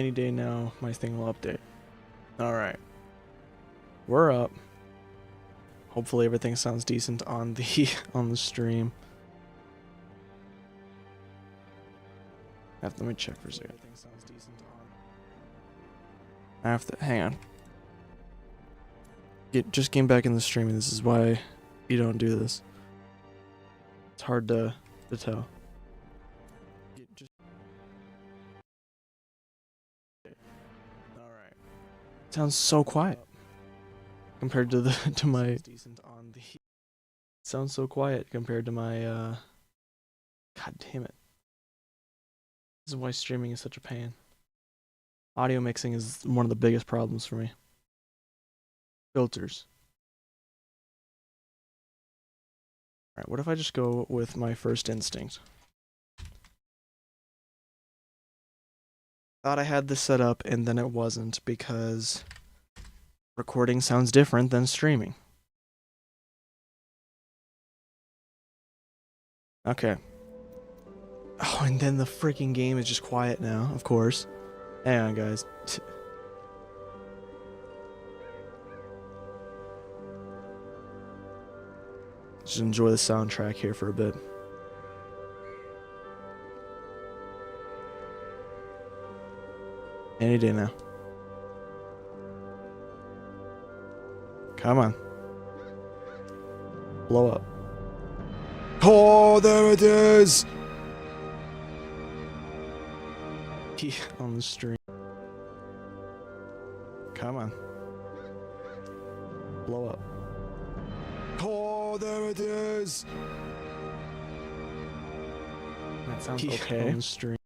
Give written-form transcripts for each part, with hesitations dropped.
Any day now, my thing will update. Alright. We're up. Hopefully everything sounds decent on the on the stream. Let me check for a second. Everything sounds decent on. I have to hang on. Just came back in the streaming. This is why you don't do this. It's hard to tell. Alright. Sounds so quiet compared to my sounds so quiet compared to my God damn it. This is why streaming is such a pain. Audio mixing is one of the biggest problems for me. Filters. Alright, what if I just go with my first instinct? Thought I had this set up and then it wasn't because recording sounds different than streaming. Okay. Oh, and then the freaking game is just quiet now, of course. Hang on, guys. Just enjoy the soundtrack here for a bit. Any day now. Come on. Blow up. Oh, there it is! On the stream. Come on. Blow up. Oh, there it is! That sounds okay. On the stream.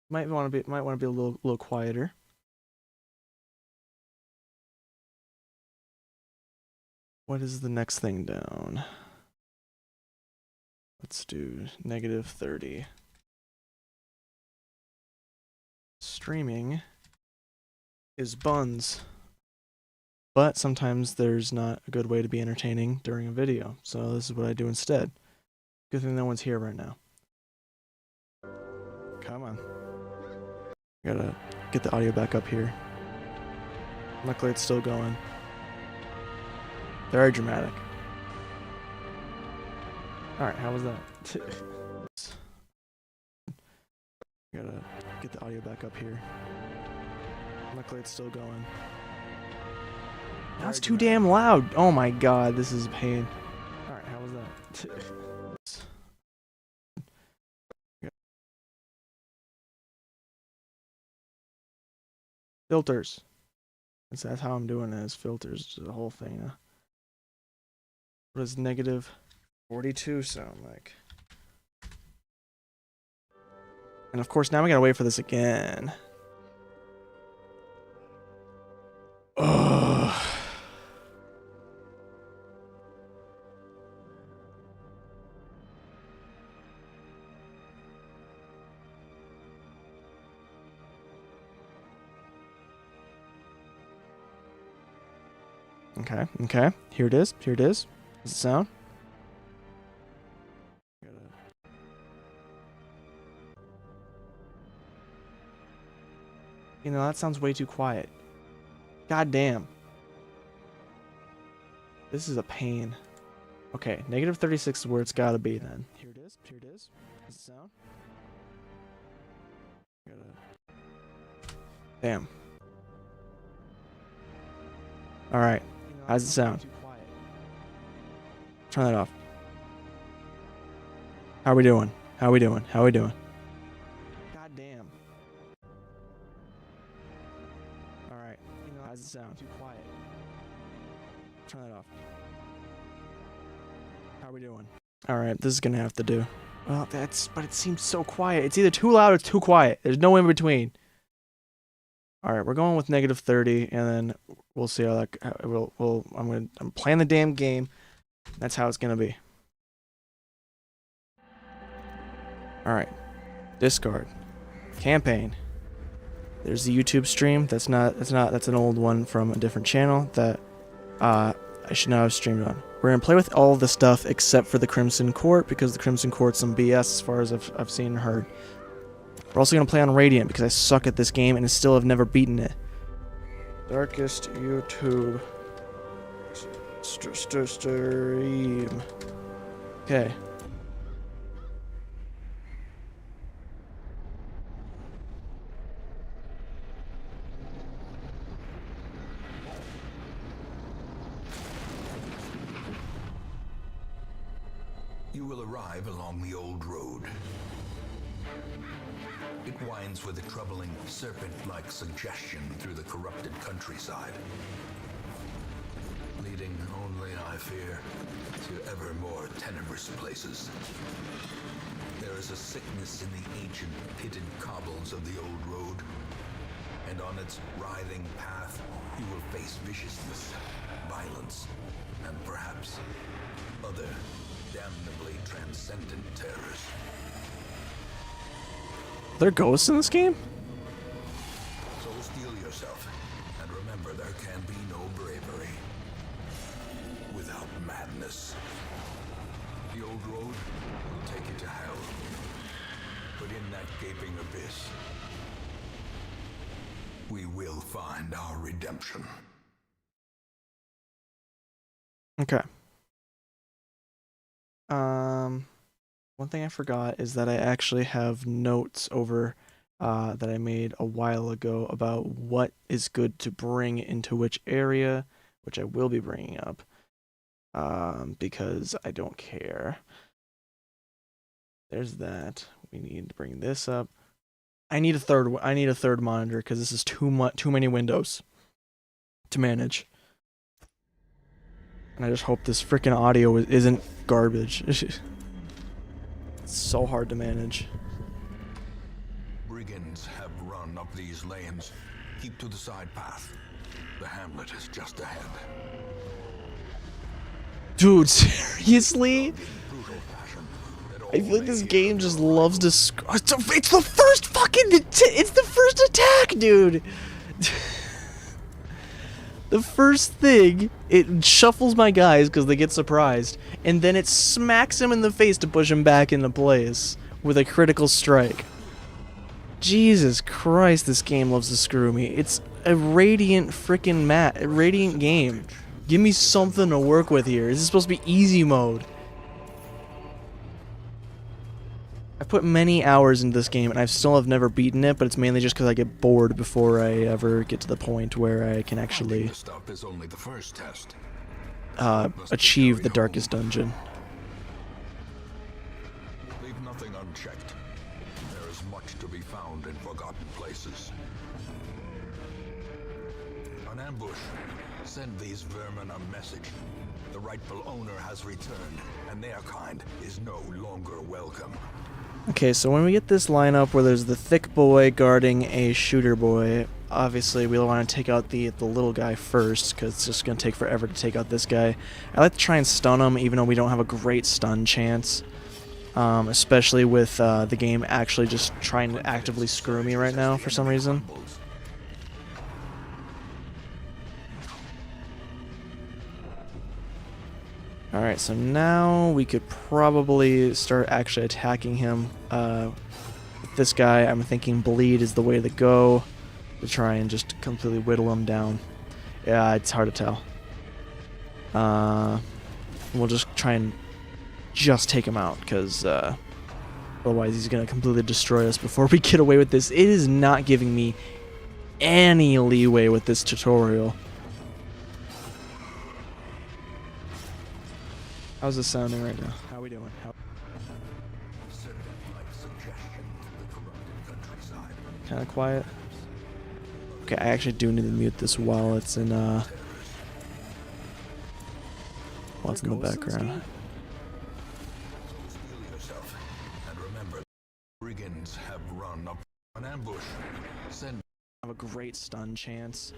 Might want to be a little quieter. What is the next thing down? Let's do -30. Streaming is buns, but sometimes there's not a good way to be entertaining during a video, so this is what I do instead. Good thing no one's here right now. Come on. Gotta get the audio back up here. Luckily it's still going. Very dramatic. Alright, how was that? Gotta get the audio back up here. Luckily it's still going. That's too damn loud! Oh my god, this is a pain. Alright, how was that? Filters. That's how I'm doing it, is filters, the whole thing. What does -42 sound like? And of course, now we gotta wait for this again. Ugh. Okay. Here it is. Does it sound? You know, that sounds way too quiet. God damn. This is a pain. Okay, -36 is where it's gotta be then. Here it is. Does it sound? Damn. Alright. How's it sound? Turn that off. How we doing? God damn. Alright. How's it sound? Too quiet. Turn that off. How we doing? Alright, this is gonna have to do. Well, but it seems so quiet. It's either too loud or too quiet. There's no in between. Alright, we're going with -30, and then we'll see how that. I'm playing the damn game. That's how it's gonna be. Alright. Discard. Campaign. There's the YouTube stream. That's an old one from a different channel that I should not have streamed on. We're gonna play with all the stuff except for the Crimson Court, because the Crimson Court's some BS as far as I've seen and heard. We're also gonna play on Radiant because I suck at this game and I still have never beaten it. Darkest YouTube stream. Okay. You will arrive along the old road. It winds with a troubling serpent-like suggestion through the corrupted countryside, leading only, I fear, to ever more tenebrous places. There is a sickness in the ancient pitted cobbles of the old road, and on its writhing path you will face viciousness, violence, and perhaps other damnably transcendent terrors. Are there ghosts in this game? So steel yourself, and remember there can be no bravery without madness. The old road will take you to hell, but in that gaping abyss, we will find our redemption. Okay. One thing I forgot is that I actually have notes over that I made a while ago about what is good to bring into which area, which I will be bringing up because I don't care. There's that. We need to bring this up. I need a third monitor because this is too many windows to manage. And I just hope this freaking audio isn't garbage. It's so hard to manage. Brigands have run up these lanes. Keep to the side path. The hamlet is just ahead. Dude, seriously? I feel like this game just loves to it's the first fucking it's the first attack, dude. The first thing, it shuffles my guys because they get surprised, and then it smacks him in the face to push him back into place with a critical strike. Jesus Christ, this game loves to screw me. It's a Radiant freaking Radiant game. Give me something to work with here. This is supposed to be easy mode. I put many hours into this game and I still have never beaten it, but it's mainly just because I get bored before I ever get to the point where I can actually achieve the darkest dungeon. Leave nothing unchecked. There is much to be found in forgotten places. An ambush. Send these vermin a message. The rightful owner has returned, and their kind is no longer welcome. Okay, so when we get this lineup where there's the thick boy guarding a shooter boy, obviously we want to take out the little guy first, because it's just going to take forever to take out this guy. I like to try and stun him, even though we don't have a great stun chance. Especially with the game actually just trying to actively screw me right now for some reason. Alright, so now we could probably start actually attacking him. With this guy, I'm thinking bleed is the way to go to try and just completely whittle him down. Yeah, it's hard to tell. We'll just try and just take him out, because otherwise he's going to completely destroy us before we get away with this. It is not giving me any leeway with this tutorial. How's this sounding right now? How are we doing? Kind of quiet. Okay, I actually do need to mute this while it's in while it's in the background. Brigands have run up an ambush. Have a great stun chance,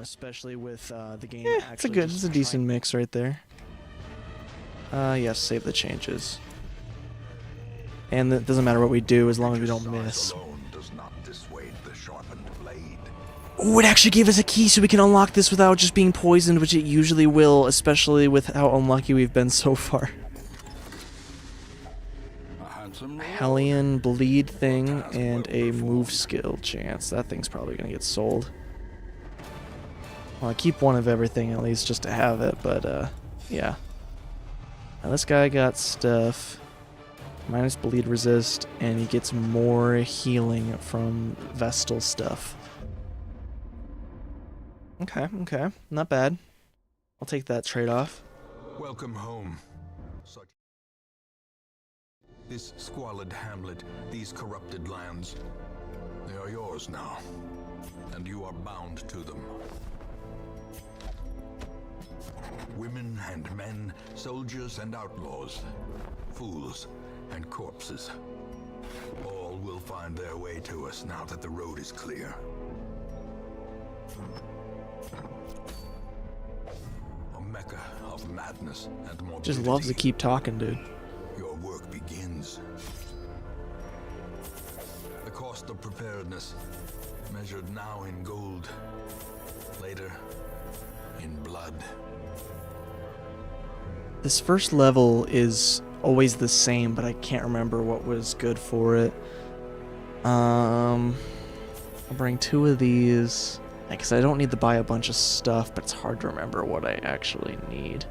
especially with the game. It's a decent mix right there. Yes, save the changes. And it doesn't matter what we do as long as we don't miss. Alone does not dissuade the sharpened blade. Oh, it actually gave us a key so we can unlock this without just being poisoned, which it usually will, especially with how unlucky we've been so far. Hellion bleed thing and a move skill chance. That thing's probably gonna get sold. Well, I keep one of everything at least just to have it, but yeah. Now this guy got stuff. Minus bleed resist, and he gets more healing from Vestal stuff. Okay, okay. Not bad. I'll take that trade-off. Welcome home. This squalid hamlet, these corrupted lands, they are yours now, and you are bound to them. Women and men, soldiers and outlaws, fools and corpses, all will find their way to us now that the road is clear. A mecca of madness and morbidity. Just loves to keep talking, dude. Your work begins. The cost of preparedness, measured now in gold, later in blood. This first level is always the same, but I can't remember what was good for it. I'll bring 2 of these, because I don't need to buy a bunch of stuff, but it's hard to remember what I actually need.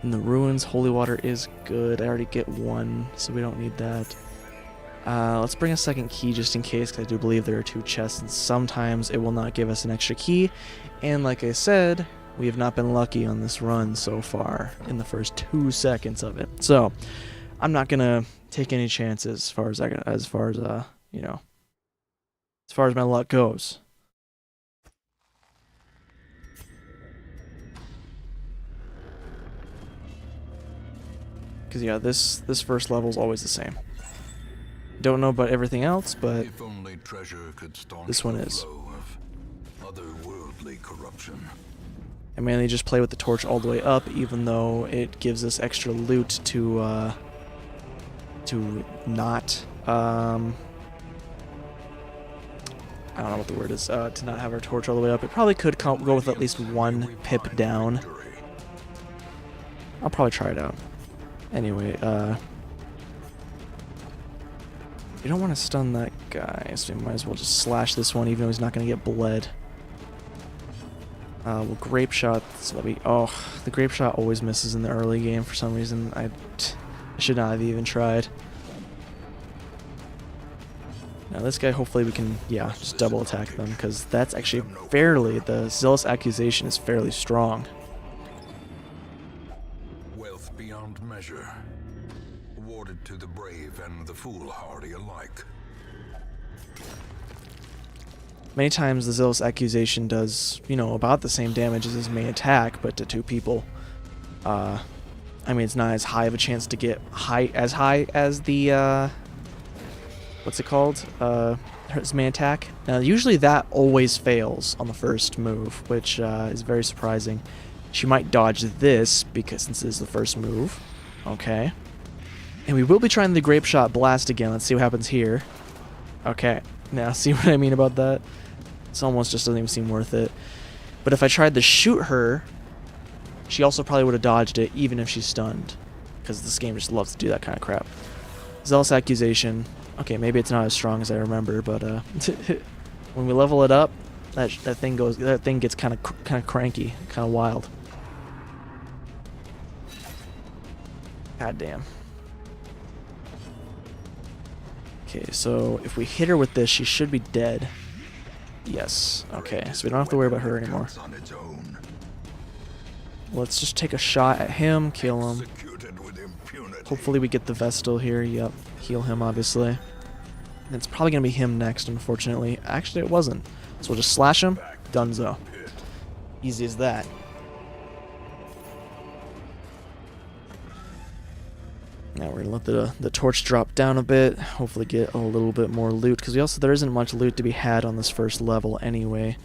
In the ruins, holy water is good. I already get 1, so we don't need that. Let's bring a second key just in case, because I do believe there are 2 chests, and sometimes it will not give us an extra key. And like I said, we have not been lucky on this run so far in the first 2 seconds of it. So I'm not gonna take any chances as far as you know, as far as my luck goes. Because yeah, this first level is always the same. Don't know about everything else, but If only treasure could staunch this one the is. flow of otherworldly corruption. I mainly just play with the torch all the way up, even though it gives us extra loot to not I don't know what the word is, to not have our torch all the way up. It probably could go with at least 1 pip down. I'll probably try it out. Anyway, you don't want to stun that guy, so we might as well just slash this one, even though he's not going to get bled. We'll grape shot, so that we... Oh, the grape shot always misses in the early game for some reason. I should not have even tried. Now this guy, hopefully we can, yeah, just double attack them, because that's actually fairly... The Zealous Accusation is fairly strong. Wealth beyond measure, awarded to the brave and the foolhardy alike. Many times the Zealous Accusation does, you know, about the same damage as his main attack, but to 2 people. I mean, it's not as high of a chance to get as high as the, what's it called? His main attack. Usually that always fails on the first move, which is very surprising. She might dodge this, because since this is the first move. Okay. And we will be trying the Grape Shot Blast again. Let's see what happens here. Okay. Now, see what I mean about that? This almost just doesn't even seem worth it. But if I tried to shoot her, she also probably would have dodged it, even if she's stunned. Because this game just loves to do that kind of crap. Zealous Accusation. Okay, maybe it's not as strong as I remember, but when we level it up, that thing gets kind of cranky, kind of wild. God damn. Okay, so if we hit her with this, she should be dead. Yes. Okay, so we don't have to worry about her anymore. Let's just take a shot at him, kill him. Hopefully we get the Vestal here. Yep, heal him, obviously. And it's probably going to be him next, unfortunately. Actually, it wasn't. So we'll just slash him. Dunzo. Easy as that. Now we're going to let the torch drop down a bit, hopefully get a little bit more loot, because there isn't much loot to be had on this first level anyway.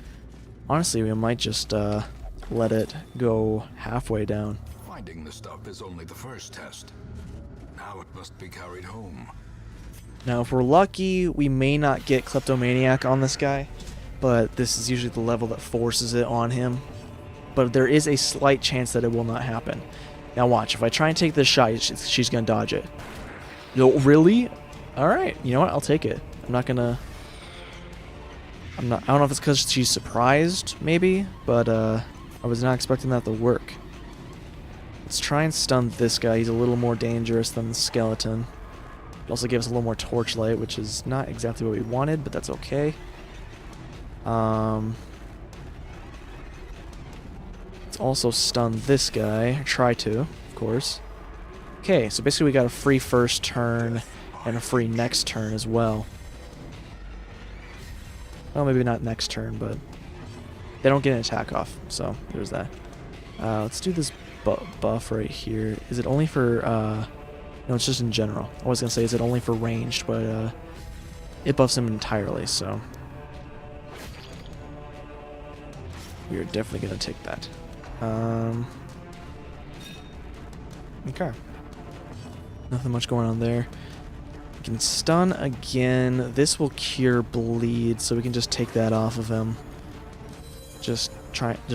Honestly, we might just let it go halfway down. Finding the stuff is only the first test. Now it must be carried home. Now if we're lucky, we may not get Kleptomaniac on this guy, but this is usually the level that forces it on him. But there is a slight chance that it will not happen. Now watch, if I try and take this shot, she's gonna dodge it. No, really? Alright, you know what? I'll take it. I'm not gonna... I don't know if it's because she's surprised, maybe, but I was not expecting that to work. Let's try and stun this guy. He's a little more dangerous than the skeleton. It also gives us a little more torchlight, which is not exactly what we wanted, but that's okay. Let's also stun this guy, or try to, of course. Okay, so basically we got a free first turn and a free next turn as well. Well, maybe not next turn, but they don't get an attack off, so there's that. Let's do this buff right here. Is it only for, no, it's just in general. I was going to say, is it only for ranged, but it buffs him entirely, so we are definitely going to take that. Okay. Nothing much going on there. We can stun again. This will cure bleed, so we can just take that off of him. Just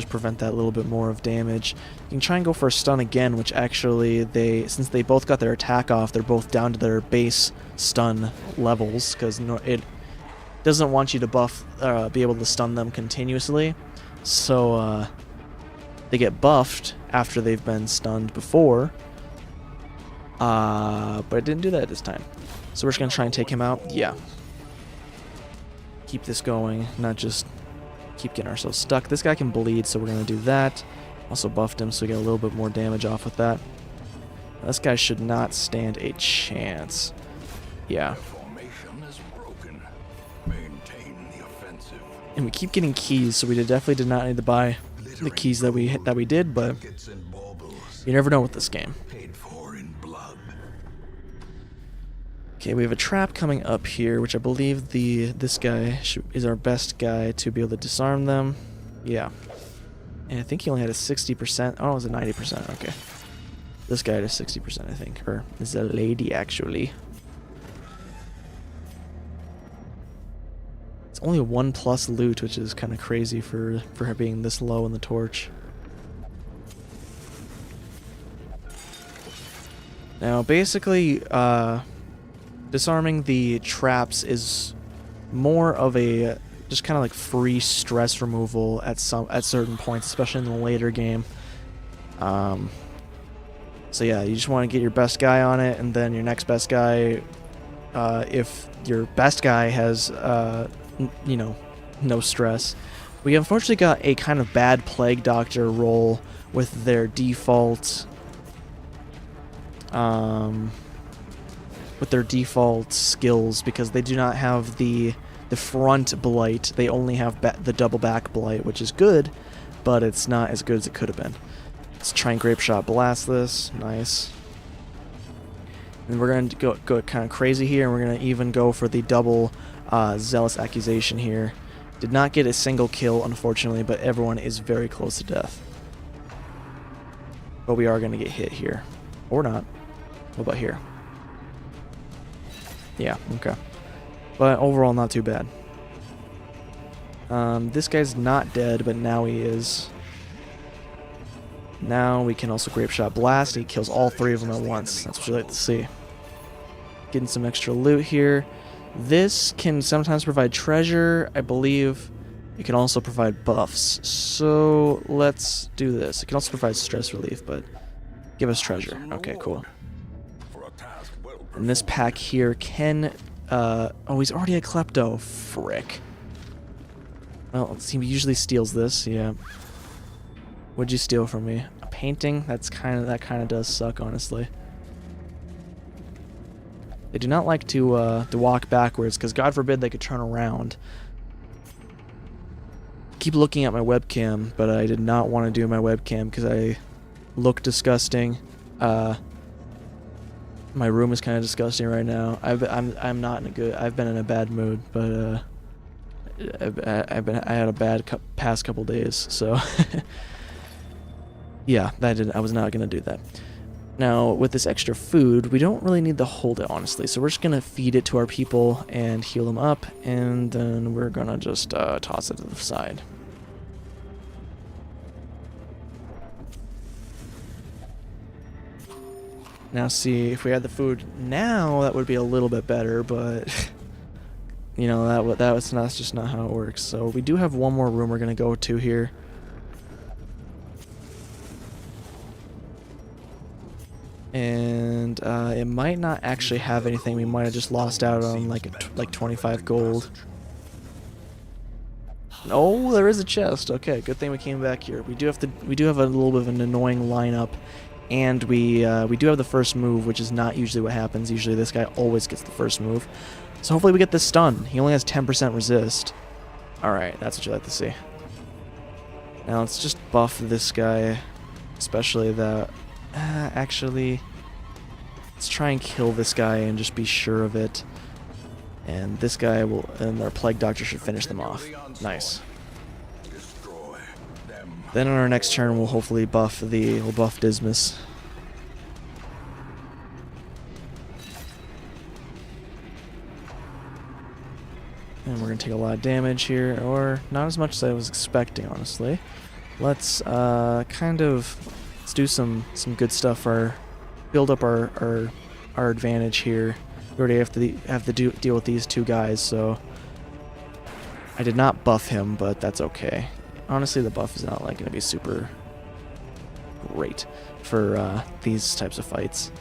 prevent that little bit more of damage. You can try and go for a stun again, which actually since they both got their attack off, they're both down to their base stun levels, because it doesn't want you to be able to stun them continuously. So they get buffed after they've been stunned before. But it didn't do that this time. So we're just gonna try and take him out. Yeah. Keep this going, not just keep getting ourselves stuck. This guy can bleed, so we're gonna do that. Also buffed him, so we get a little bit more damage off with that. This guy should not stand a chance. Yeah. And we keep getting keys, so we definitely did not need to buy the keys that we did, but you never know with this game. Okay, we have a trap coming up here, which I believe this guy is our best guy to be able to disarm them. Yeah. And I think he only had a 60%. Oh, it was a 90%. Okay. This guy had a 60%, I think. Or is a lady, actually. It's only a 1+ loot, which is kind of crazy for her being this low in the torch. Now, basically, disarming the traps is more of a just kind of like free stress removal at certain points, especially in the later game. So yeah, you just want to get your best guy on it, and then your next best guy, if your best guy has no stress. We unfortunately got a kind of bad Plague Doctor roll with their default skills, because they do not have the front blight. They only have the double back blight, which is good, but it's not as good as it could have been. Let's try and Grape Shot Blast this. Nice. And we're going to go kind of crazy here, and we're going to even go for the double Zealous Accusation here. Did not get a single kill, unfortunately, but everyone is very close to death. But we are going to get hit here. Or not. What about here? Yeah, okay. But overall, not too bad. This guy's not dead, but now he is. Now we can also Grape Shot Blast. He kills all three of them at once. That's what you like to see. Getting some extra loot here. This can sometimes provide treasure. I believe it can also provide buffs. So let's do this. It can also provide stress relief, but give us treasure. Okay, cool. And this pack here can... oh, he's already a Klepto. Frick. Well, let's see, he usually steals this, yeah. What'd you steal from me? A painting? That kind of does suck, honestly. They do not like to walk backwards, because God forbid they could turn around. Keep looking at my webcam, but I did not want to do my webcam because I look disgusting. My room is kind of disgusting right now. I'm not in a good. I've been in a bad mood, but I had a bad past couple days, so yeah, I was not gonna do that. Now, with this extra food, we don't really need to hold it, honestly. So we're just going to feed it to our people and heal them up. And then we're going to just toss it to the side. Now, see, if we had the food now, that would be a little bit better. But, you know, that's just not how it works. So we do have one more room we're going to go to here. And it might not actually have anything. We might have just lost out on like 25 gold. Oh, there is a chest. Okay, good thing we came back here. We do have a little bit of an annoying lineup, and we do have the first move, which is not usually what happens. Usually this guy always gets the first move. So hopefully we get this stun. He only has 10% resist. All right, that's what you like to see. Now let's just buff this guy, especially that. Actually, let's try and kill this guy and just be sure of it. And this guy will, and our Plague Doctor should finish them off. Nice. Then on our next turn, we'll hopefully buff Dismas. And we're gonna take a lot of damage here, or not as much as I was expecting, honestly. Let's let's do some good stuff. Build up our advantage here. We already have to deal with these two guys, so I did not buff him, but that's okay. Honestly, the buff is not like going to be super great for these types of fights.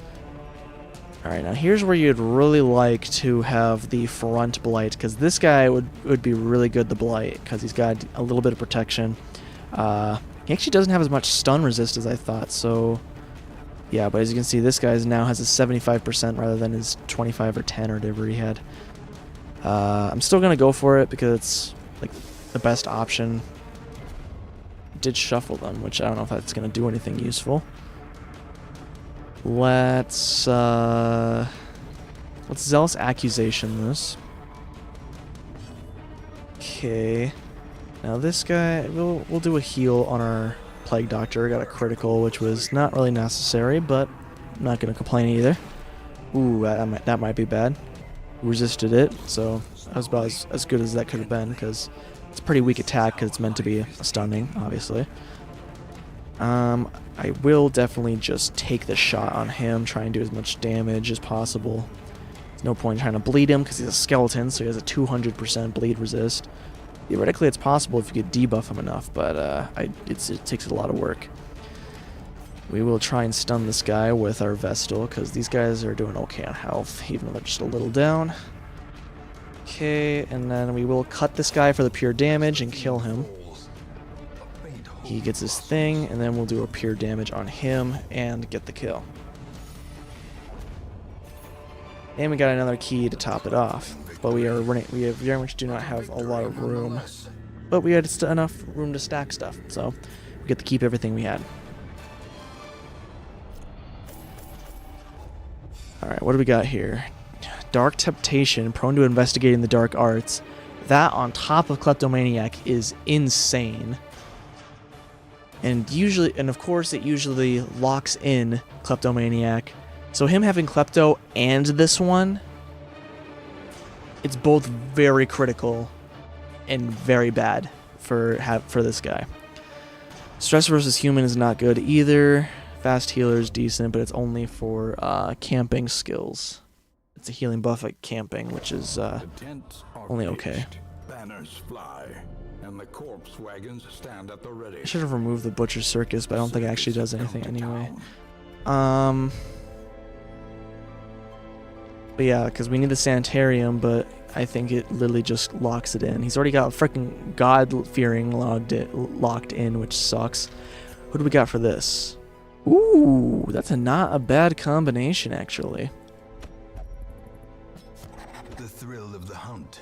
All right, now here's where you'd really like to have the front blight, because this guy would be really good, the blight, because he's got a little bit of protection. He actually doesn't have as much stun resist as I thought, so yeah, but as you can see, this guy now has a 75% rather than his 25 or 10 or whatever he had. I'm still going to go for it because it's like the best option. Did shuffle them, which I don't know if that's going to do anything useful. Let's Zealous Accusation this. Okay. Now this guy, we'll do a heal on our Plague Doctor. Got a critical, which was not really necessary, but I'm not going to complain either. Ooh, that might be bad. Resisted it, so that was about as good as that could have been, because it's a pretty weak attack, because it's meant to be a stunning, obviously. I will definitely just take the shot on him, try and do as much damage as possible. There's no point in trying to bleed him, because he's a skeleton, so he has a 200% bleed resist. Theoretically, it's possible if you could debuff him enough, but it takes a lot of work. We will try and stun this guy with our Vestal, because these guys are doing okay on health, even though they're just a little down. Okay, and then we will cut this guy for the pure damage and kill him. He gets his thing, and then we'll do a pure damage on him and get the kill. And we got another key to top it off. But we very much do not have a lot of room. But we had enough room to stack stuff, so we get to keep everything we had. Alright, what do we got here? Dark Temptation, prone to investigating the dark arts. That on top of Kleptomaniac is insane. And of course it usually locks in Kleptomaniac. So him having Klepto and this one, it's both very critical and very bad for this guy. Stress versus Human is not good either. Fast Healer is decent, but it's only for camping skills. It's a healing buff at camping, which is only okay. Banners fly, and the corpse wagons stand at the ready. I should have removed the Butcher Circus, but I don't think it actually does anything anyway. But yeah, because we need the Sanitarium, but I think it literally just locks it in. He's already got freaking God-fearing locked in, which sucks. Who do we got for this? Ooh, that's not a bad combination, actually. The thrill of the hunt.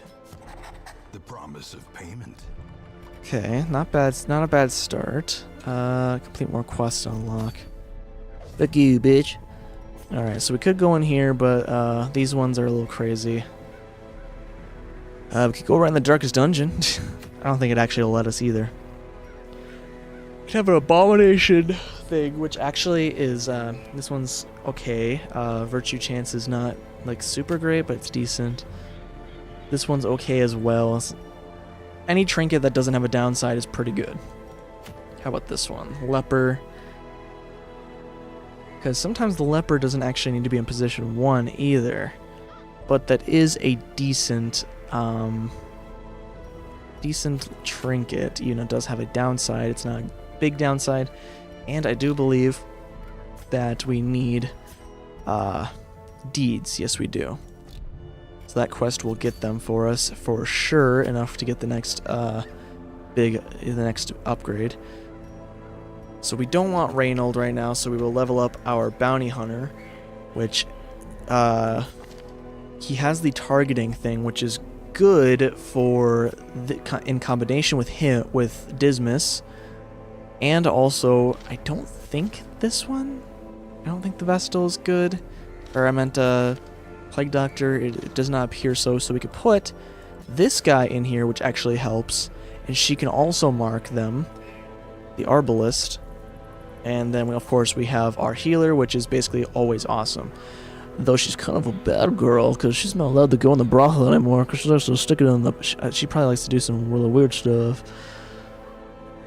The promise of payment. Okay, not bad. It's not a bad start. Complete more quests to unlock. Fuck you, bitch. Alright, so we could go in here, but these ones are a little crazy. We could go right in the darkest dungeon. I don't think it actually will let us either. We could have an abomination thing, which actually is this one's okay. Virtue chance is not like super great, but it's decent. This one's okay as well. Any trinket that doesn't have a downside is pretty good. How about this one? Leper. Because sometimes the leper doesn't actually need to be in position 1 either. But that is a decent trinket. You know, it does have a downside. It's not a big downside. And I do believe that we need deeds. Yes, we do. So that quest will get them for us for sure, enough to get the next next upgrade. So we don't want Reynold right now, so we will level up our bounty hunter, which he has the targeting thing, which is good for in combination with him with Dismas, and also I don't think the Vestal is good, or I meant Plague Doctor. It does not appear so we could put this guy in here, which actually helps, and she can also mark them, the Arbalist. And then, of course, we have our healer, which is basically always awesome. Though she's kind of a bad girl, because she's not allowed to go in the brothel anymore, because she's actually sticking in the... She probably likes to do some really weird stuff.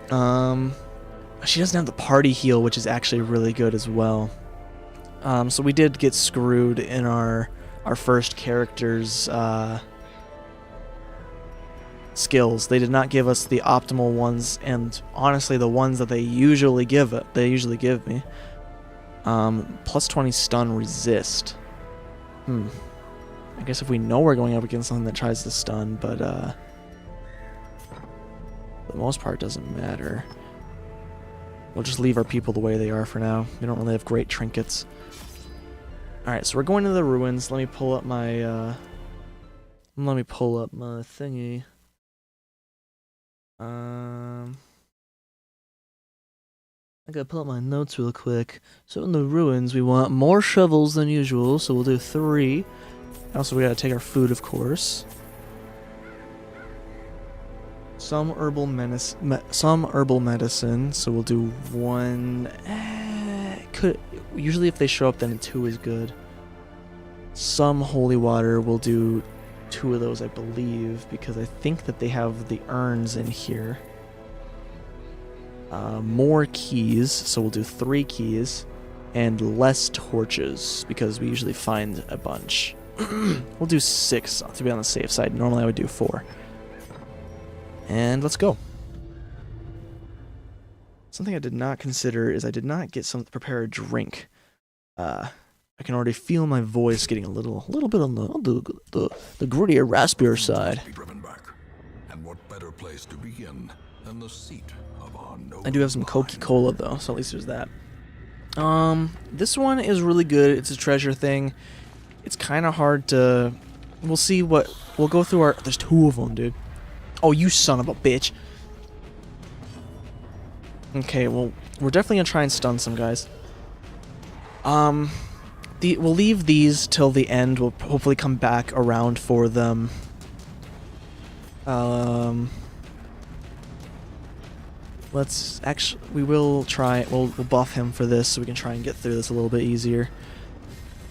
She doesn't have the party heal, which is actually really good as well. So we did get screwed in our first character's skills. They did not give us the optimal ones, and honestly the ones that they usually give me. Plus 20 stun resist. I guess if we know we're going up against something that tries to stun, but for the most part it doesn't matter. We'll just leave our people the way they are for now. We don't really have great trinkets. Alright, so we're going to the ruins. Let me pull up my thingy. I gotta pull up my notes real quick. So in the ruins, we want more shovels than usual, so we'll do 3. Also, we gotta take our food, of course. Some herbal medicine, so we'll do 1. Usually if they show up, then 2 is good. Some holy water, we'll do 2 of those, I believe, because I think that they have the urns in here. More keys, so we'll do 3 keys, and less torches, because we usually find a bunch. We'll do 6 to be on the safe side. Normally I would do 4. And let's go. Something I did not consider is I did not get some to prepare a drink. I can already feel my voice getting a little bit on the grittier, raspier side. Be driven back. And what better place to begin than the seat of our noble I do have some line. Coca-Cola though, so at least there's that. This one is really good. It's a treasure thing. It's kind of hard to... We'll see what... We'll go through our... There's 2 of them, dude. Oh, you son of a bitch. Okay, well, we're definitely gonna try and stun some guys. We'll leave these till the end. We'll hopefully come back around for them. Let's actually... We will try... We'll buff him for this so we can try and get through this a little bit easier.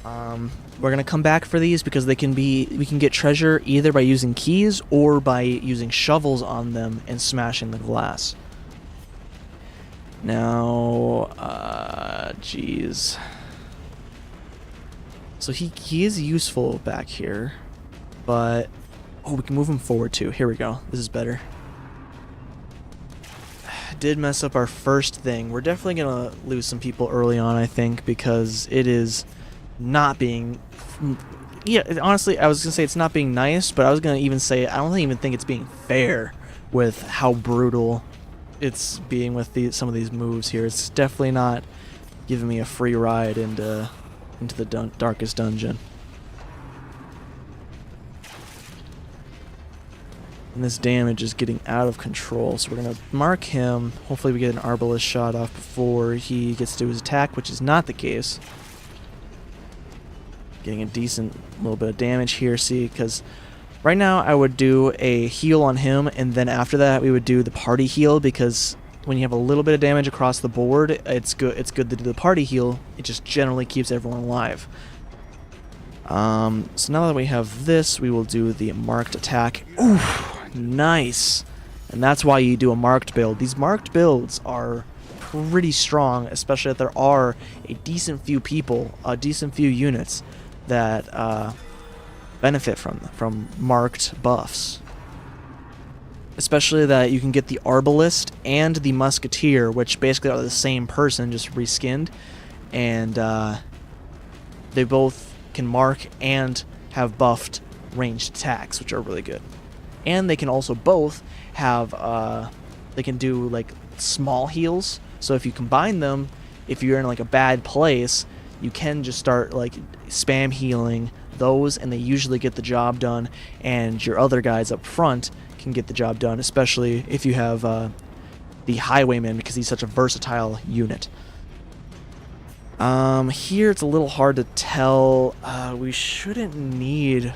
We're gonna come back for these because they can be... We can get treasure either by using keys or by using shovels on them and smashing the glass. Now, jeez. So he is useful back here, but... Oh, we can move him forward too. Here we go. This is better. Did mess up our first thing. We're definitely gonna lose some people early on, I think, because it is not being... Yeah, honestly, I was gonna say it's not being nice, but I was gonna even say I don't even think it's being fair with how brutal it's being with some of these moves here. It's definitely not giving me a free ride into the darkest dungeon. And this damage is getting out of control, so we're going to mark him. Hopefully we get an Arbalest shot off before he gets to his attack, which is not the case. Getting a decent little bit of damage here, see, because right now I would do a heal on him, and then after that we would do the party heal, because when you have a little bit of damage across the board, it's good. It's good to do the party heal. It just generally keeps everyone alive. So now that we have this, we will do the marked attack. Ooh, nice. And that's why you do a marked build. These marked builds are pretty strong, especially if there are a decent few people, a decent few units that benefit from marked buffs. Especially that you can get the Arbalist and the Musketeer, which basically are the same person, just reskinned. And they both can mark and have buffed ranged attacks, which are really good. And they can also both have, they can do like small heals. So if you combine them, if you're in like a bad place, you can just start like spam healing those, and they usually get the job done. And your other guys up front can get the job done, especially if you have the Highwayman, because he's such a versatile unit. Here it's a little hard to tell. We shouldn't need...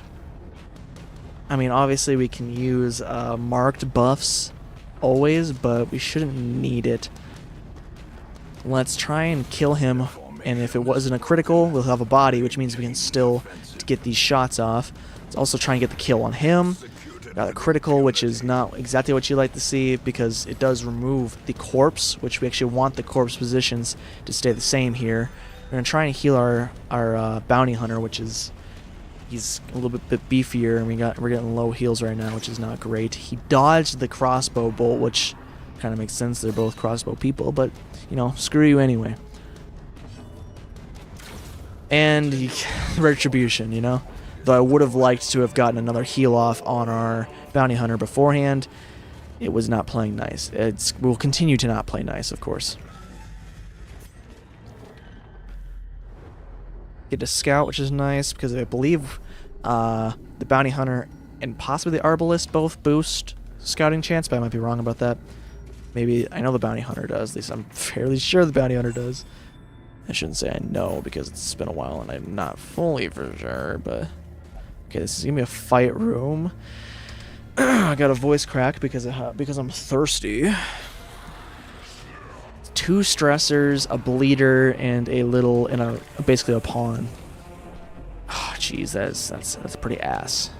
I mean, obviously we can use marked buffs always, but we shouldn't need it. Let's try and kill him, and if it wasn't a critical, we'll have a body, which means we can still get these shots off. Let's also try and get the kill on him. Got a critical, which is not exactly what you like to see, because it does remove the corpse, which we actually want the corpse positions to stay the same here. We're going to try and heal our bounty hunter, which is... he's a little bit beefier, and we're getting low heals right now, which is not great. He dodged the crossbow bolt, which kind of makes sense. They're both crossbow people, but, you know, screw you anyway. And retribution, you know? Though I would have liked to have gotten another heal off on our bounty hunter beforehand. It was not playing nice. We'll continue to not play nice, of course. Get a scout, which is nice, because I believe the bounty hunter and possibly the arbalist both boost scouting chance, but I might be wrong about that. Maybe, I know the bounty hunter does, at least I'm fairly sure the bounty hunter does. I shouldn't say I know, because it's been a while and I'm not fully for sure, but... Okay, this is gonna be a fight room. I got a voice crack because I'm thirsty. 2 stressors, a bleeder, and basically a pawn. Oh, jeez, that's pretty ass.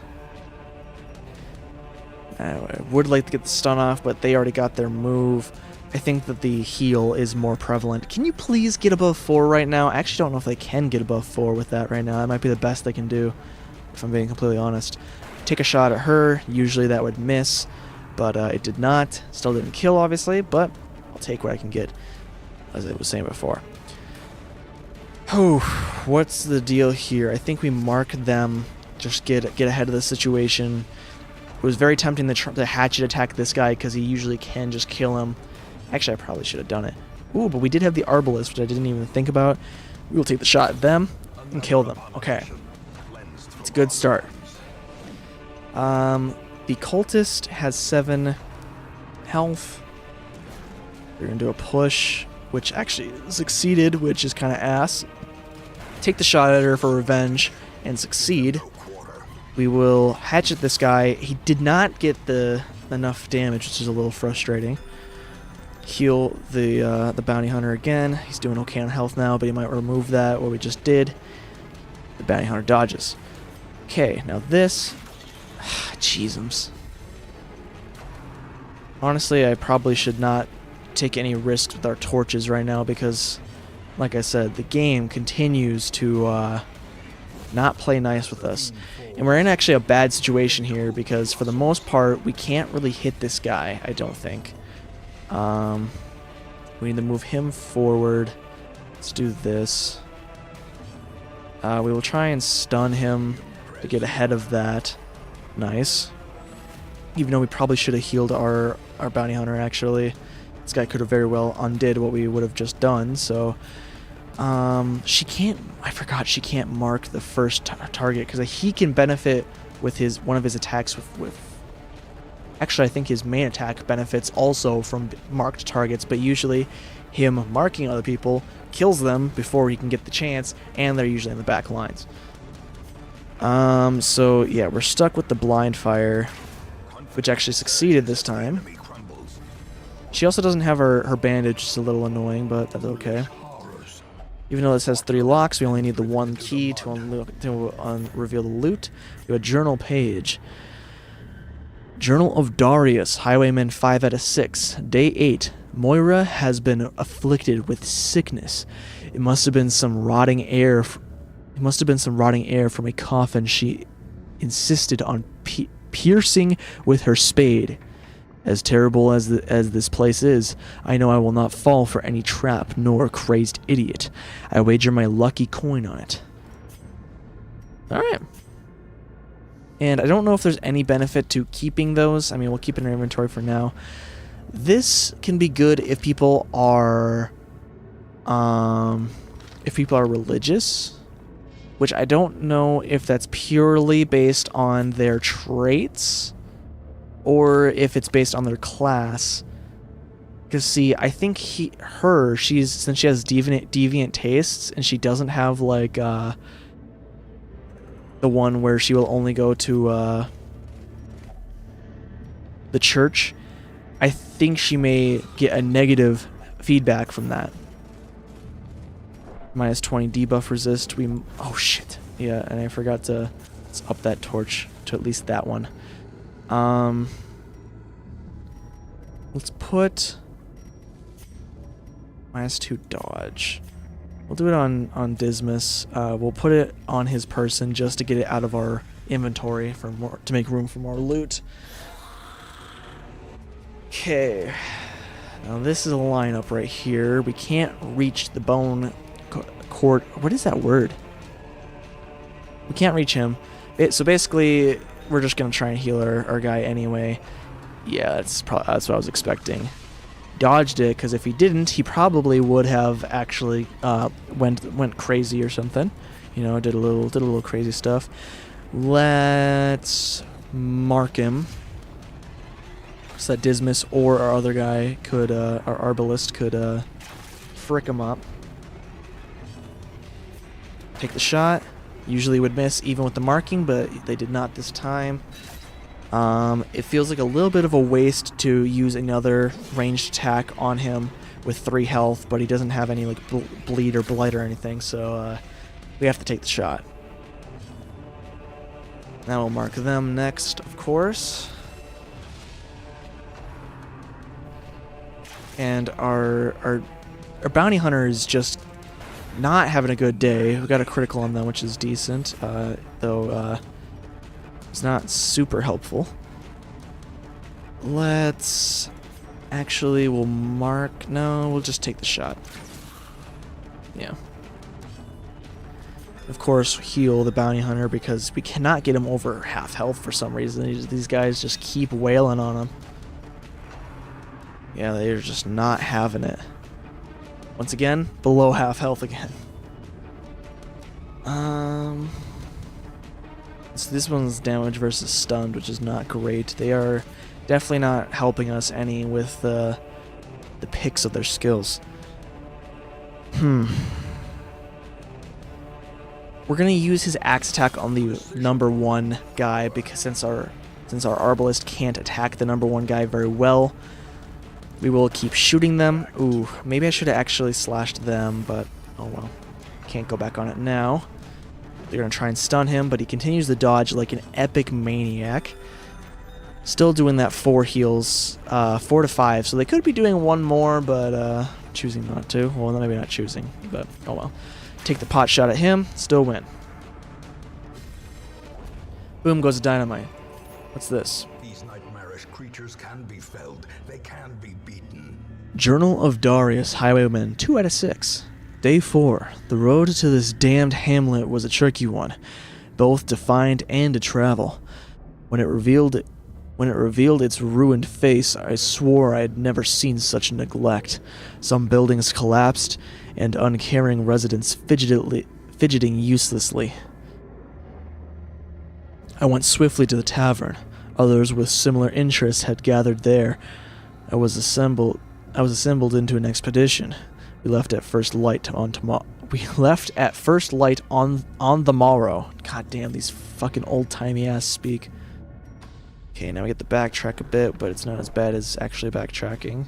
I would like to get the stun off, but they already got their move. I think that the heal is more prevalent. Can you please get above 4 right now? I actually don't know if they can get above 4 with that right now. That might be the best they can do, if I'm being completely honest. Take a shot at her. Usually that would miss, but it did not. Still didn't kill, obviously, but I'll take what I can get, as I was saying before. Oh, what's the deal here? I think we mark them, just get ahead of the situation. It was very tempting to hatchet attack this guy, because he usually can just kill him. Actually, I probably should have done it. Ooh, but we did have the arbalist, which I didn't even think about. We will take the shot at them and kill them. Okay. It's a good start. The cultist has 7 health. We're going to do a push, which actually succeeded, which is kind of ass. Take the shot at her for revenge and succeed. We will hatchet this guy. He did not get enough damage, which is a little frustrating. Heal the bounty hunter again. He's doing okay on health now, but he might remove that, what we just did. The bounty hunter dodges. Okay, now this... Jeezums. Honestly, I probably should not take any risks with our torches right now, because, like I said, the game continues to not play nice with us. And we're in actually a bad situation here, because for the most part, we can't really hit this guy, I don't think. We need to move him forward. Let's do this. We will try and stun him to get ahead of that. Nice. Even though we probably should have healed our bounty hunter, actually. This guy could have very well undid what we would have just done, so... she can't... I forgot she can't mark the first target, because he can benefit with one of his attacks with... Actually, I think his main attack benefits also from marked targets, but usually him marking other people kills them before he can get the chance, and they're usually in the back lines. So yeah, we're stuck with the blind fire, which actually succeeded this time. She also doesn't have her bandage, which is a little annoying, but that's okay. Horrors. Even though this has 3 locks, we only need the 1 key to reveal the loot. We have a journal page. Journal of Darius, Highwayman 5 out of 6. Day 8. Moira has been afflicted with sickness. It must have been some rotting air. It must have been some rotting air from a coffin she insisted on piercing with her spade. As terrible as this place is, I know I will not fall for any trap nor crazed idiot. I wager my lucky coin on it. Alright. And I don't know if there's any benefit to keeping those. I mean, we'll keep it in our inventory for now. This can be good if people are religious, which I don't know if that's purely based on their traits or if it's based on their class. Because see, I think since she has deviant tastes and she doesn't have like the one where she will only go to the church, I think she may get a negative feedback from that. Minus 20 debuff resist. Oh shit. Yeah, and I forgot to up that torch to at least that one. Let's put minus 2 dodge. We'll do it on Dismas. We'll put it on his person just to get it out of our inventory to make room for more loot. Okay. Now this is a lineup right here. We can't reach the bone court. What is that word? We can't reach him. So basically, we're just gonna try and heal our guy anyway. Yeah, that's what I was expecting. Dodged it because if he didn't, he probably would have actually went crazy or something. You know, did a little crazy stuff. Let's mark him so that Dismas or our other guy could, our Arbalist could frick him up. Take the shot. Usually would miss even with the marking, but they did not this time. It feels like a little bit of a waste to use another ranged attack on him with 3 health, but he doesn't have any like bleed or blight or anything, so we have to take the shot. Now we'll mark them next, of course. And our bounty hunter is just not having a good day. We got a critical on them, which is decent, though it's not super helpful. Let's we'll mark. No, we'll just take the shot. Yeah. Of course, heal the bounty hunter because we cannot get him over half health for some reason. These guys just keep wailing on him. Yeah, they're just not having it. Once again, below half health again. So this one's damage versus stunned, which is not great. They are definitely not helping us any with the picks of their skills. We're gonna use his axe attack on the number 1 guy because since our Arbalist can't attack the number 1 guy very well, we will keep shooting them. Ooh, maybe I should have actually slashed them, but oh well. Can't go back on it now. They're going to try and stun him, but he continues to dodge like an epic maniac. Still doing that 4 heals, 4 to 5, so they could be doing 1 more, but choosing not to. Well, maybe not choosing, but oh well. Take the pot shot at him, still win. Boom goes the dynamite. What's this? These nightmarish creatures can be felled. They can be beaten. Journal of Darius, Highwayman 2 out of 6. Day 4. The road to this damned hamlet was a tricky one, both to find and to travel. When it revealed its ruined face, I swore I had never seen such neglect. Some buildings collapsed, and uncaring residents fidgeting uselessly. I went swiftly to the tavern. Others with similar interests had gathered there. I was assembled into an expedition. We left at first light on the morrow. God damn, these fucking old-timey ass speak. Okay, now we get to backtrack a bit, but it's not as bad as actually backtracking.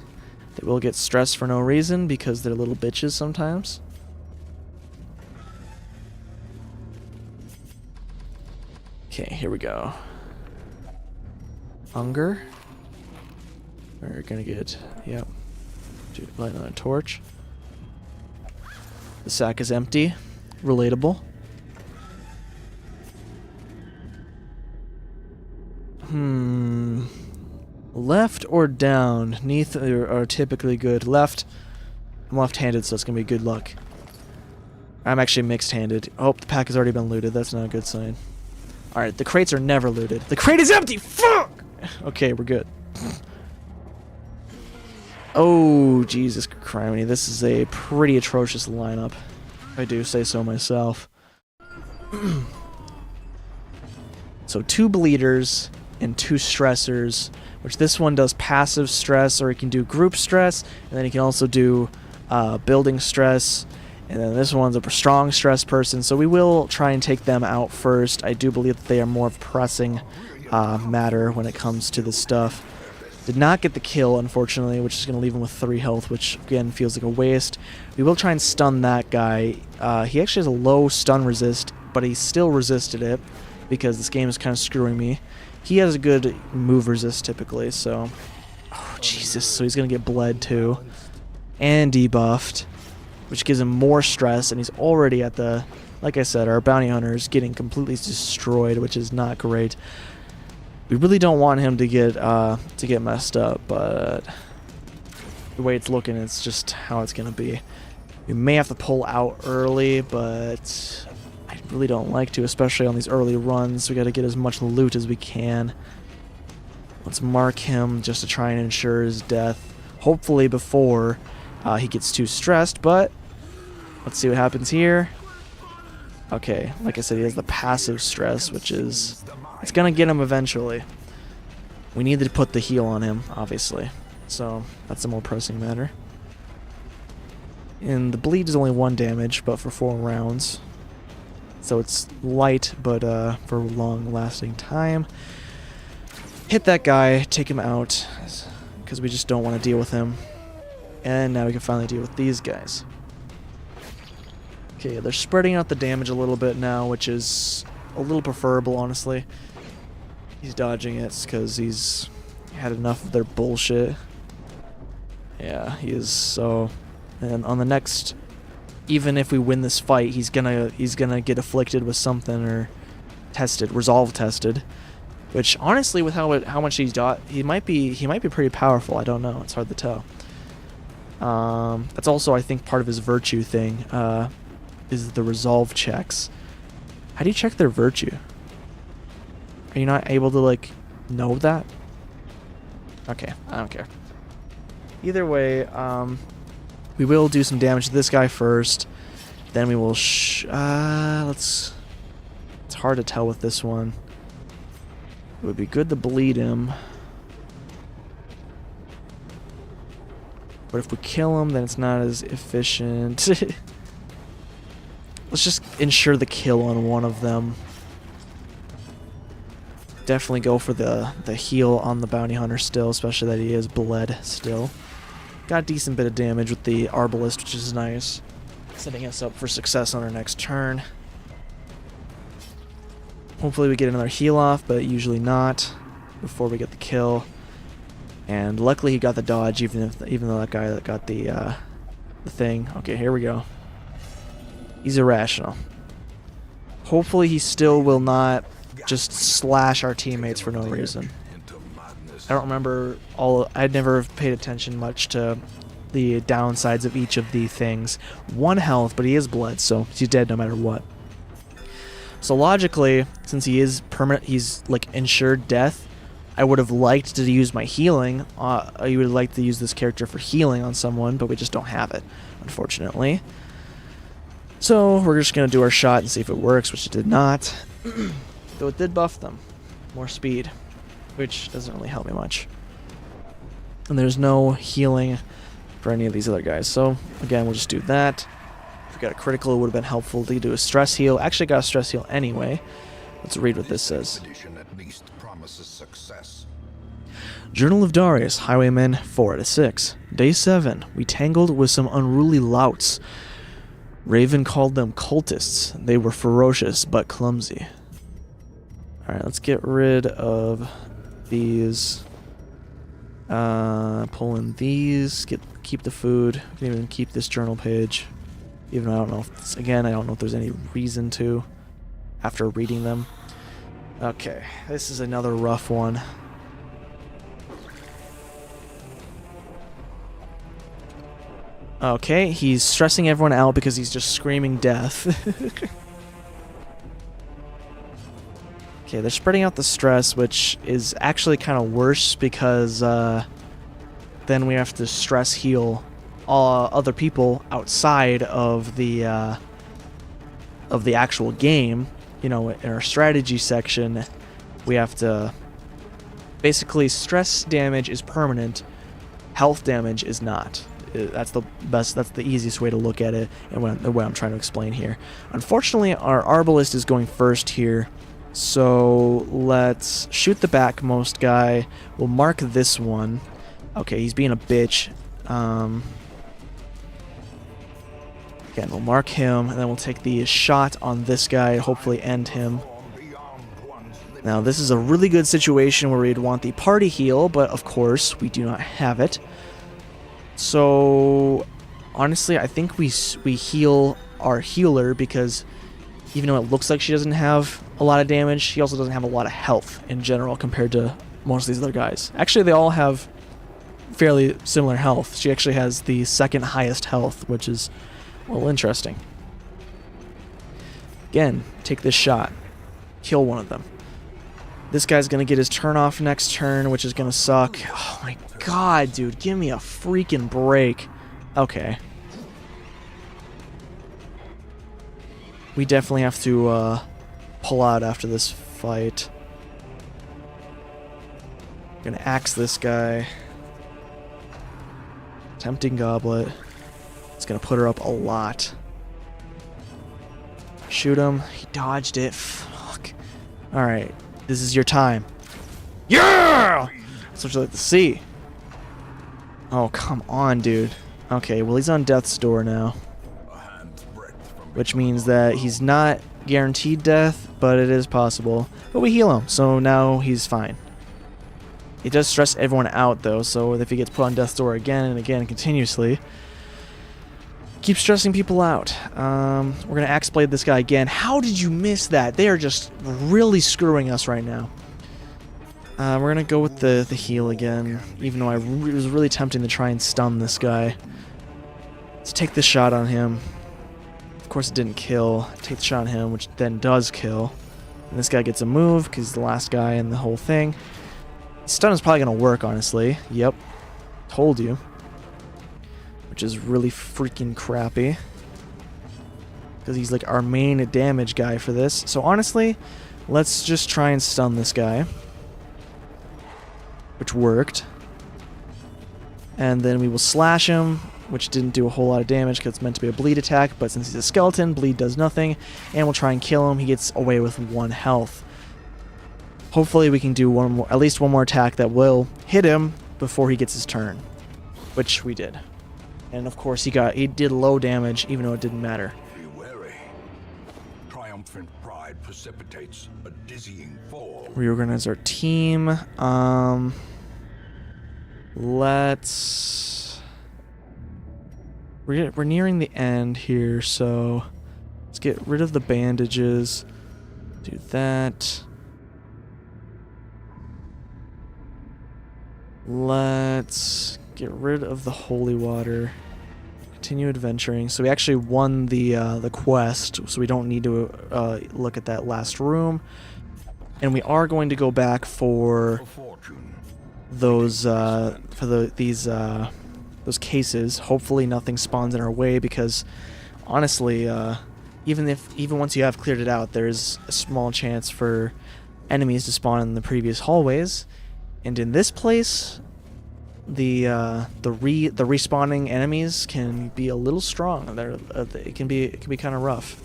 They will get stressed for no reason because they're little bitches sometimes. Okay, here we go. Hunger. We're gonna get, yep. Light on a torch. The sack is empty. Relatable. Left or down? Neither are typically good. Left. I'm left-handed, so it's gonna be good luck. I'm actually mixed-handed. Oh, the pack has already been looted. That's not a good sign. Alright, the crates are never looted. The crate is empty! Fuck! Okay, we're good. Oh, Jesus criminy. This is a pretty atrocious lineup. If I do say so myself. So 2 bleeders and 2 stressors, which this one does passive stress, or he can do group stress, and then he can also do building stress. And then this one's a strong stress person, so we will try and take them out first. I do believe that they are more of pressing matter when it comes to this stuff. Did not get the kill, unfortunately, which is going to leave him with 3 health, which, again, feels like a waste. We will try and stun that guy. He actually has a low stun resist, but he still resisted it because this game is kind of screwing me. He has a good move resist, typically, so... Oh, Jesus, so he's going to get bled, too. And debuffed, which gives him more stress, and he's already at the... Like I said, our bounty hunter is getting completely destroyed, which is not great. We really don't want him to get messed up, but the way it's looking, it's just how it's gonna be. We may have to pull out early, but I really don't like to, especially on these early runs. We gotta get as much loot as we can. Let's mark him just to try and ensure his death, hopefully before he gets too stressed, but let's see what happens here. Okay, like I said, he has the passive stress, which is... It's gonna get him eventually. We need to put the heal on him, obviously. So, that's a more pressing matter. And the bleed is only 1 damage, but for 4 rounds. So it's light, but for long-lasting time. Hit that guy, take him out, because we just don't want to deal with him. And now we can finally deal with these guys. Okay, they're spreading out the damage a little bit now, which is a little preferable, honestly. He's dodging it because he's had enough of their bullshit. Yeah, he is. So, and on the next, even if we win this fight, he's gonna get afflicted with something or tested, resolve tested. Which honestly, with how much he's got, he might be pretty powerful. I don't know. It's hard to tell. That's also, I think, part of his virtue thing. Is the resolve checks. How do you check their virtue? Are you not able to, like, know that? Okay, I don't care. Either way, we will do some damage to this guy first. Then we will it's hard to tell with this one. It would be good to bleed him. But if we kill him, then it's not as efficient. Let's just ensure the kill on one of them. Definitely go for the heal on the bounty hunter still, especially that he is bled still. Got a decent bit of damage with the Arbalist, which is nice. Setting us up for success on our next turn. Hopefully we get another heal off, but usually not before we get the kill. And luckily he got the dodge, even though that guy that got the thing. Okay, here we go. He's irrational. Hopefully he still will not just slash our teammates for no reason. I don't remember I'd never paid attention much to the downsides of each of the things. 1 health, but he is bled, so he's dead no matter what. So logically, since he is he's like ensured death, I would have liked to use my healing. I would have liked to use this character for healing on someone, but we just don't have it, unfortunately. So we're just going to do our shot and see if it works, which it did not. Though it did buff them. More speed, which doesn't really help me much. And there's no healing for any of these other guys. So again, we'll just do that. If we got a critical, it would have been helpful to do a stress heal. Actually got a stress heal anyway. Let's read what this says. At least promises success. Journal of Darius, Highwaymen 4 out of 6. Day 7. We tangled with some unruly louts. Raven called them cultists. They were ferocious but clumsy. Alright, let's get rid of these. Pull in these. Keep the food. We can even keep this journal page. Even though I don't know if I don't know if there's any reason to after reading them. Okay, this is another rough one. Okay, he's stressing everyone out because he's just screaming death. Okay, they're spreading out the stress, which is actually kind of worse because then we have to stress heal all other people outside of the actual game. You know, in our strategy section, we have to basically stress damage is permanent, health damage is not. That's the best. That's the easiest way to look at it, and what I'm trying to explain here. Unfortunately, our Arbalist is going first here, so let's shoot the backmost guy. We'll mark this one. Okay, he's being a bitch. Again, we'll mark him, and then we'll take the shot on this guy, hopefully end him. Now, this is a really good situation where we'd want the party heal, but of course, we do not have it. So, honestly, I think we heal our healer because even though it looks like she doesn't have a lot of damage, she also doesn't have a lot of health in general compared to most of these other guys. Actually, they all have fairly similar health. She actually has the second highest health, which is a little interesting. Again, take this shot. Kill one of them. This guy's going to get his turn off next turn, which is going to suck. Oh my god, dude. Give me a freaking break. Okay. We definitely have to pull out after this fight. Gonna axe this guy. Tempting Goblet. It's gonna put her up a lot. Shoot him. He dodged it. Fuck. Alright. This is your time. Yeah! That's what you like to see. Oh, come on, dude. Okay, well, he's on death's door now. Which means that he's not guaranteed death, but it is possible. But we heal him, so now he's fine. He does stress everyone out, though, so if he gets put on death's door again and again continuously, keep stressing people out. We're going to Axe Blade this guy again. How did you miss that? They are just really screwing us right now. We're going to go with the heal again, even though it was really tempting to try and stun this guy. Let's take the shot on him. Of course it didn't kill. Take the shot on him, which then does kill. And this guy gets a move, because he's the last guy in the whole thing. Stun is probably going to work, honestly. Yep. Told you. Which is really freaking crappy. Because he's like our main damage guy for this. So honestly, let's just try and stun this guy. Which worked. And then we will slash him, which didn't do a whole lot of damage because it's meant to be a bleed attack, but since he's a skeleton, bleed does nothing. And we'll try and kill him. He gets away with 1 health. Hopefully we can do at least one more attack that will hit him before he gets his turn. Which we did. And of course he did low damage, even though it didn't matter. Be wary. Triumphant pride precipitates a dizzying fall. Reorganize our team. We're nearing the end here, so let's get rid of the bandages. Do that. Let's get rid of the holy water. Continue adventuring. So we actually won the quest, so we don't need to look at that last room. And we are going to go back for those those cases. Hopefully nothing spawns in our way, because honestly, even once you have cleared it out, there's a small chance for enemies to spawn in the previous hallways. And in this place, the respawning enemies can be a little strong. It can be kind of rough.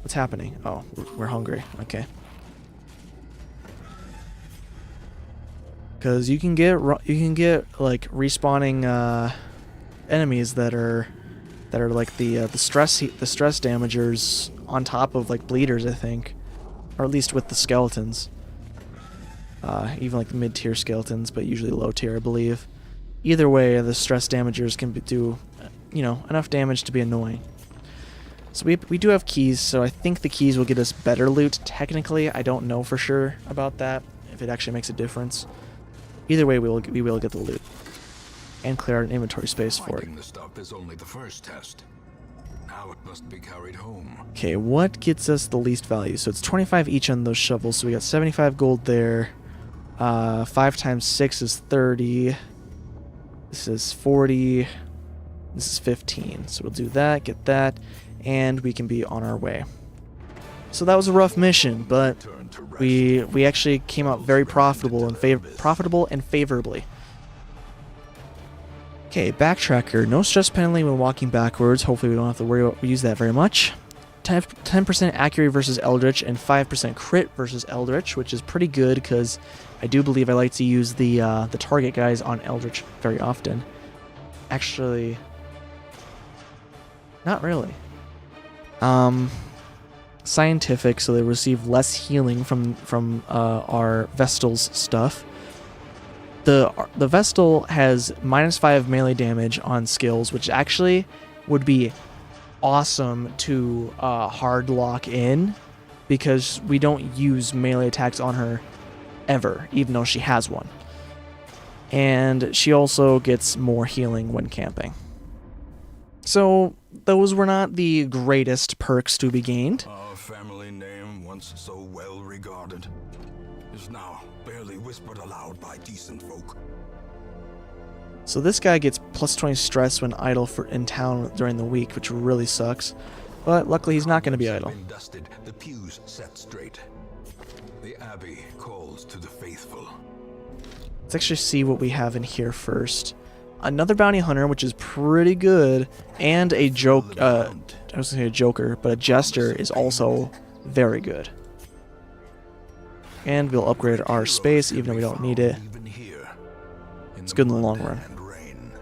What's happening? Oh, we're hungry. Okay. because you can get like respawning enemies that are like the stress damagers on top of like bleeders, I think, or at least with the skeletons. Even like the mid-tier skeletons, but usually low tier, I believe. Either way, the stress damagers can do, enough damage to be annoying. So we do have keys, so I think the keys will get us better loot. Technically, I don't know for sure about that, if it actually makes a difference. Either way, we will get the loot and clear our inventory space for it. Finding the stuff is only the first test. Now it must be carried home. Okay, what gets us the least value? So it's 25 each on those shovels, so we got 75 gold there. 5 times 6 is 30. This is 40. This is 15. So we'll do that, get that, and we can be on our way. So that was a rough mission, but Turn to rest. we actually came out very profitable and favorably. Okay, backtracker. No stress penalty when walking backwards. Hopefully we don't have to use that very much. 10% accuracy versus Eldritch and 5% crit versus Eldritch, which is pretty good because I do believe I like to use the target guys on Eldritch very often. Actually, not really. Scientific, so they receive less healing from our Vestal's stuff. The Vestal has -5 melee damage on skills, which actually would be awesome to hard lock in, because we don't use melee attacks on her ever, even though she has one. And she also gets more healing when camping. So those were not the greatest perks to be gained. Our family name, once so well regarded, is now barely whispered aloud by decent folk. So this guy gets +20 stress when idle in town during the week, which really sucks. But luckily he's not going to be idle. Been dusted, the pews set straight. The abbey calls to the faithful. Let's actually see what we have in here first. Another bounty hunter, which is pretty good, and a joke. I was gonna say a joker, but a jester is also very good. And we'll upgrade our space, even though we don't need it. Even here, It's good in the long run. and rain.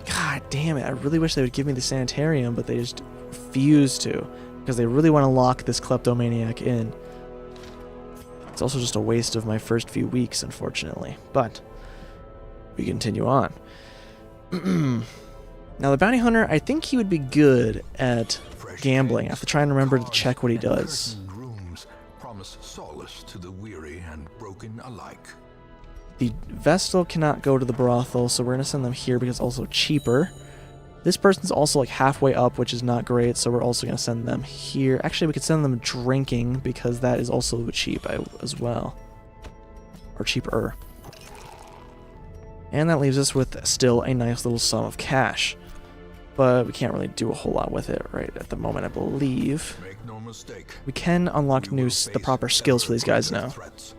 God damn it! I really wish they would give me the sanitarium, but they just refuse to, because they really want to lock this kleptomaniac in. It's also just a waste of my first few weeks, unfortunately. But we continue on. Now, the bounty hunter, I think he would be good at gambling. I have to try and remember to check what he does. Curtained rooms promise solace to the weary and broken alike. The Vestal cannot go to the brothel, so we're going to send them here because it's also cheaper. This person's also like halfway up, which is not great, so we're also going to send them here. Actually, we could send them drinking because that is also cheap as well. Or cheaper. And that leaves us with still a nice little sum of cash. But we can't really do a whole lot with it right at the moment, I believe. Make no mistake. We can unlock the proper skills for these guys now Threats.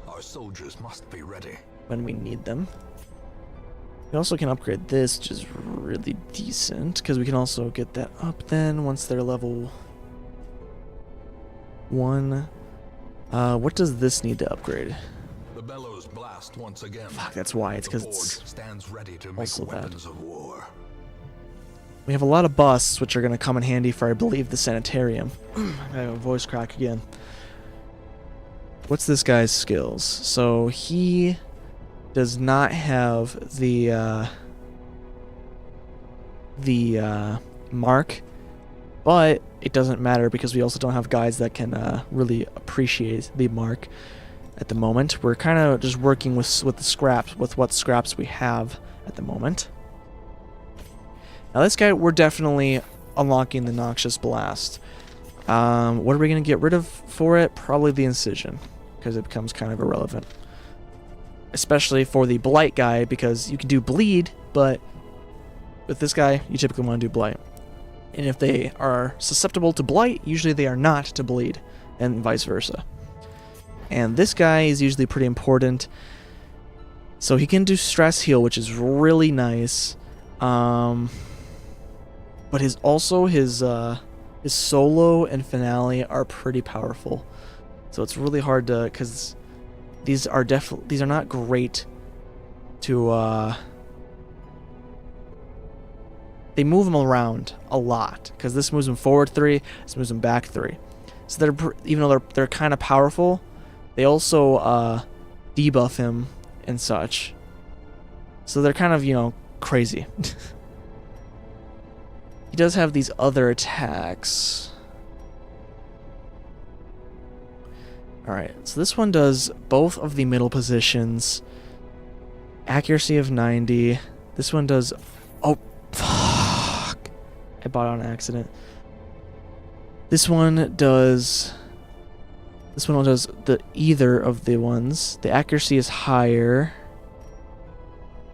Our soldiers must be ready. when we need them. We also can upgrade this, which is really decent, because we can also get that up then once they're level 1. What does this need to upgrade? The bellows blast once again. Fuck, that's why. It's The because forge it's... stands ready to make also that. weapons of war. We have a lot of busts, which are going to come in handy for, I believe, the sanitarium. I have a voice crack again. What's this guy's skills? So he does not have the mark, but it doesn't matter because we also don't have guys that can really appreciate the mark at the moment. We're kind of just working with the scraps, with what scraps we have at the moment. Now this guy, we're definitely unlocking the Noxious Blast. What are we going to get rid of for it? Probably the Incision, because it becomes kind of irrelevant. Especially for the Blight guy, because you can do Bleed, but with this guy, you typically want to do Blight. And if they are susceptible to Blight, usually they are not to Bleed, and vice versa. And this guy is usually pretty important. So he can do Stress Heal, which is really nice. But his solo and finale are pretty powerful. So it's really hard to, because these are not great to, they move them around a lot, because this moves them forward 3, this moves them back 3. So even though they're kind of powerful, they also debuff him and such. So they're kind of, you know, crazy. He does have these other attacks. Alright, so this one does both of the middle positions. Accuracy of 90. This one does... Oh, fuck. I bought it on accident. This one does either of the ones. The accuracy is higher.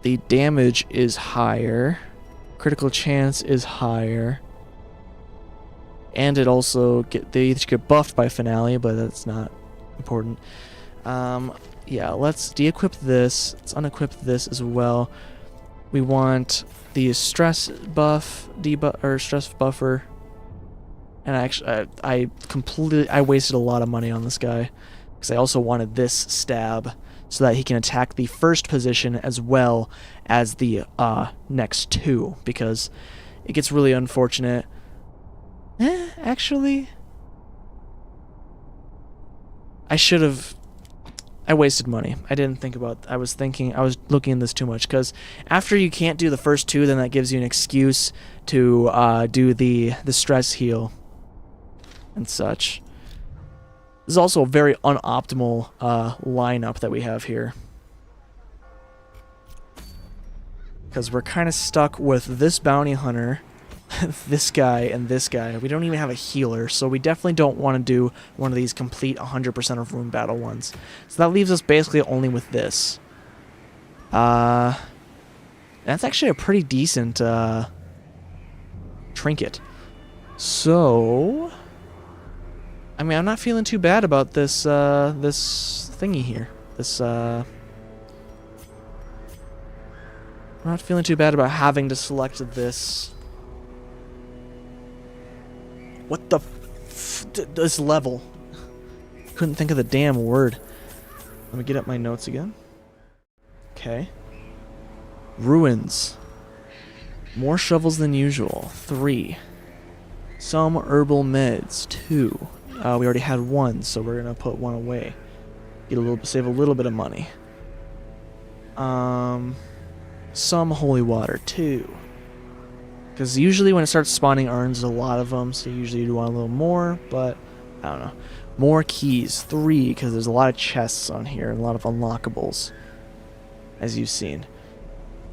The damage is higher. Critical chance is higher. And it also they each get buffed by Finale, but that's not important. Yeah, let's de-equip this. Let's unequip this as well. We want the stress buff, or stress buffer. And I wasted a lot of money on this guy, because I also wanted this stab so that he can attack the first position as well as the next 2, because it gets really unfortunate. Actually, I wasted money. I was looking at this too much, because after you can't do the first 2, then that gives you an excuse to do the stress heal and such. This is also a very unoptimal lineup that we have here, because we're kind of stuck with this bounty hunter, this guy, and this guy. We don't even have a healer, so we definitely don't want to do one of these complete 100% of room battle ones. So that leaves us basically only with this. That's actually a pretty decent trinket. So, I mean, I'm not feeling too bad about this this thingy here. I'm not feeling too bad about having to select this. What the this level? Couldn't think of the damn word. Let me get up my notes again. Okay. Ruins. More shovels than usual. 3. Some herbal meds. 2. We already had 1, so we're gonna put 1 away. Save a little bit of money. Some holy water. 2. Because usually when it starts spawning urns, there's a lot of them, so usually you want a little more, but I don't know. More keys. 3, because there's a lot of chests on here and a lot of unlockables, as you've seen.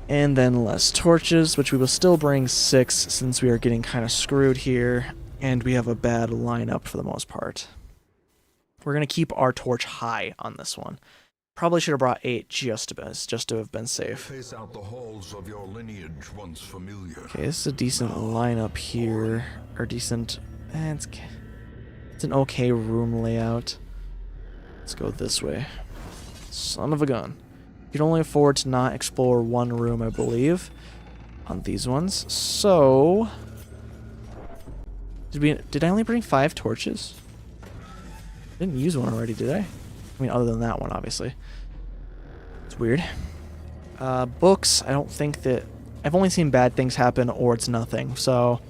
And then less torches, which we will still bring 6 since we are getting kind of screwed here, and we have a bad lineup for the most part. We're going to keep our torch high on this one. Probably should have brought 8 just to have been safe. Face out the halls of your lineage once familiar. Okay, this is a decent lineup here, or decent. It's an okay room layout. Let's go this way. Son of a gun. You can only afford to not explore 1 room, I believe, on these ones. So, did I only bring 5 torches? Didn't use one already, did I? I mean, other than that one, obviously. It's weird. Books, I don't think that... I've only seen bad things happen, or it's nothing. So,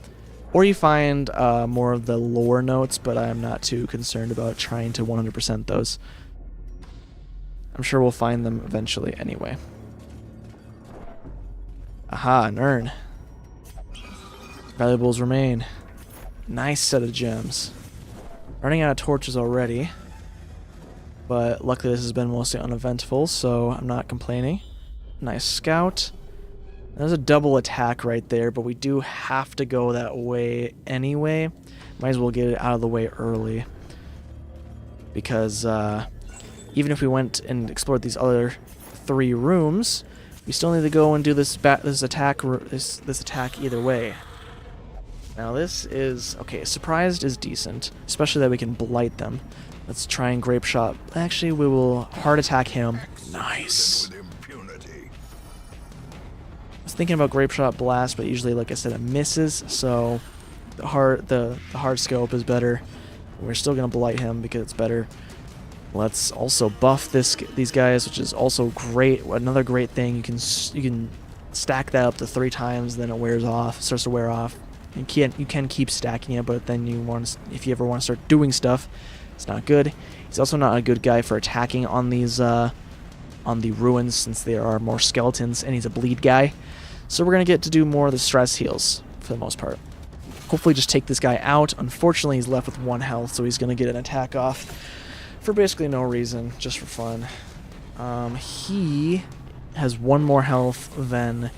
or you find more of the lore notes, but I'm not too concerned about trying to 100% those. I'm sure we'll find them eventually anyway. Aha, an urn. Valuables remain. Nice set of gems. Running out of torches already. But luckily this has been mostly uneventful, so I'm not complaining. Nice scout. There's a double attack right there, but we do have to go that way anyway. Might as well get it out of the way early. Because even if we went and explored these other 3 rooms, we still need to go and do this attack either way. Now this is... okay, surprised is decent, especially that we can blight them. Let's try and grape shot. Actually, we will heart attack him. Nice. I was thinking about grape shot blast, but usually, like I said, it misses. So the hard scope is better. We're still gonna blight him because it's better. Let's also buff these guys, which is also great. Another great thing, you can stack that up to 3 times, then it wears off, starts to wear off. You can keep stacking it, but then if you ever want to start doing stuff, it's not good. He's also not a good guy for attacking on these on the ruins, since there are more skeletons, and he's a bleed guy. So we're gonna get to do more of the stress heals for the most part. Hopefully just take this guy out. Unfortunately, he's left with 1 health, so he's gonna get an attack off for basically no reason, just for fun. He has 1 more health than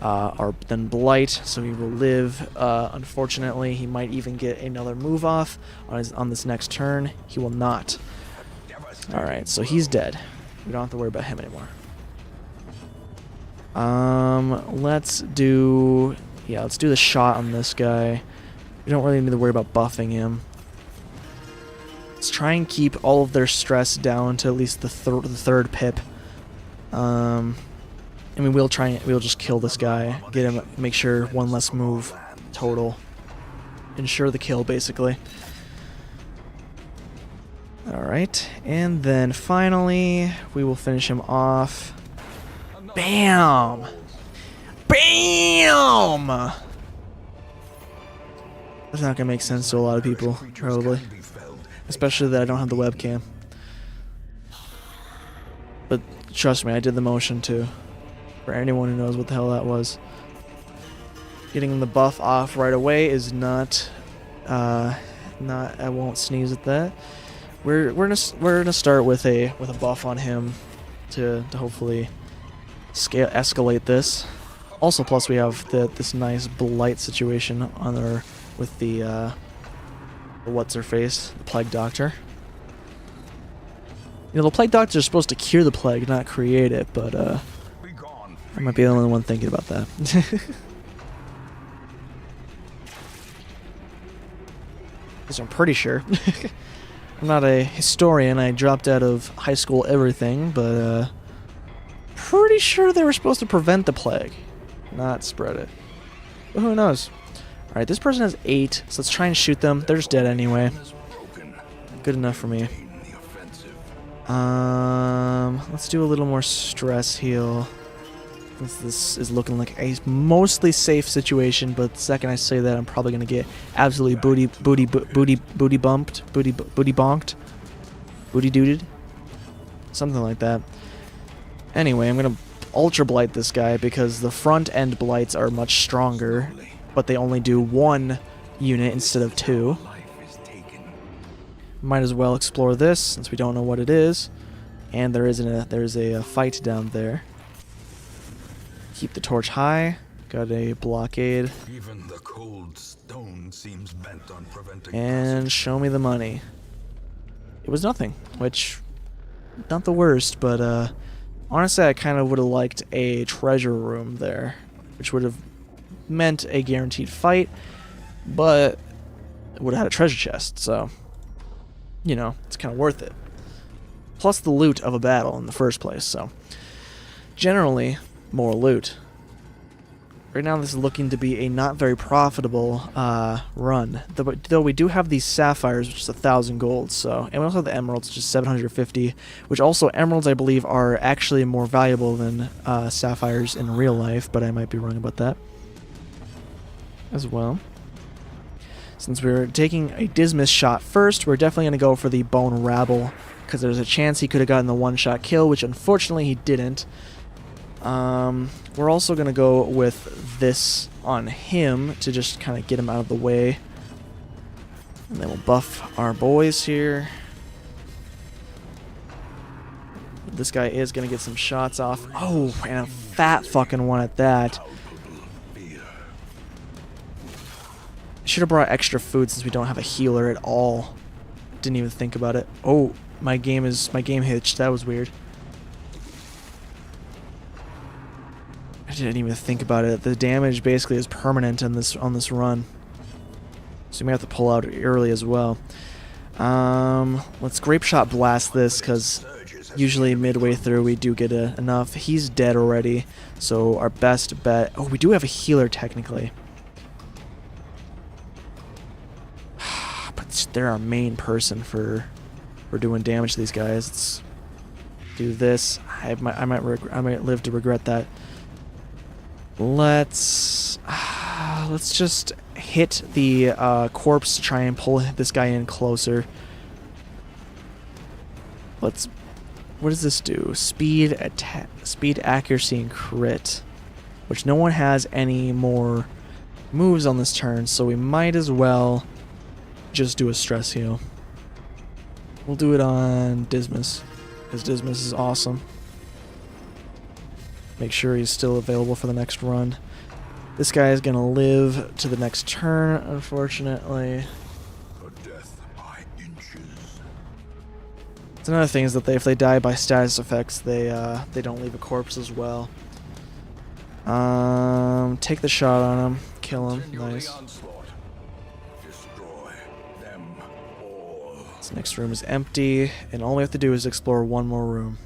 Blight, so he will live. Unfortunately, he might even get another move off on this next turn. He will not. Alright, so he's dead. We don't have to worry about him anymore. Let's do the shot on this guy. We don't really need to worry about buffing him. Let's try and keep all of their stress down to at least the third pip. And we'll just kill this guy, get him, make sure 1 less move total, ensure the kill basically. Alright, and then finally we will finish him off. Bam! BAM! That's not gonna make sense to a lot of people, probably. Especially that I don't have the webcam. But trust me, I did the motion too. For anyone who knows what the hell that was. Getting the buff off right away is not I won't sneeze at that. We're gonna start with a buff on him to hopefully escalate this. Also, plus we have this nice blight situation on with the what's her face, the Plague Doctor. You know, the Plague Doctor is supposed to cure the plague, not create it, but I might be the only one thinking about that. Because I'm pretty sure. I'm not a historian, I dropped out of high school everything, but pretty sure they were supposed to prevent the plague, not spread it. But who knows? Alright, this person has 8, so let's try and shoot them. They're just dead anyway. Good enough for me. Let's do a little more stress heal. This is looking like a mostly safe situation, but the second I say that, I'm probably gonna get absolutely booty bonked, booty dooted, something like that. Anyway, I'm gonna ultra blight this guy because the front end blights are much stronger, but they only do 1 unit instead of 2. Might as well explore this since we don't know what it is, and there's a fight down there. Keep the torch high. Got a blockade. Even the cold stone seems bent on preventing and show me the money. It was nothing, which not the worst, but honestly I kind of would have liked a treasure room there, which would have meant a guaranteed fight, but it would have had a treasure chest, so you know, it's kind of worth it. Plus the loot of a battle in the first place, so generally more loot. Right now this is looking to be a not very profitable run, though we do have these sapphires, which is 1,000 gold, so, and we also have the emeralds, which is 750, which also emeralds I believe are actually more valuable than sapphires in real life, but I might be wrong about that as well. Since we're taking a Dismas shot first, we're definitely going to go for the Bone Rabble, because there's a chance he could have gotten the one-shot kill, which unfortunately he didn't. We're also going to go with this on him to just kind of get him out of the way. And then we'll buff our boys here. This guy is going to get some shots off. Oh, and a fat fucking one at that. I should have brought extra food since we don't have a healer at all. Didn't even think about it. Oh, my game hitched. That was weird. I didn't even think about it. The damage basically is permanent on this run, so we may have to pull out early as well. Let's grape shot blast this because usually midway through we do get enough. He's dead already, so our best bet. Oh, we do have a healer technically, but they're our main person for We're doing damage to these guys. Let's do this. I might live to regret that. Let's just hit the corpse to try and pull this guy in closer. What does this do? Speed, attack, speed, accuracy, and crit. Which no one has any more moves on this turn, so we might as well just do a stress heal. We'll do it on Dismas, because Dismas is awesome. Make sure he's still available for the next run. This guy is going to live to the next turn, unfortunately. A death by inches. It's another thing is that if they die by status effects, they don't leave a corpse as well. Take the shot on him, kill him, Continue nice. the onslaught. Destroy them all. This next room is empty, and all we have to do is explore one more room.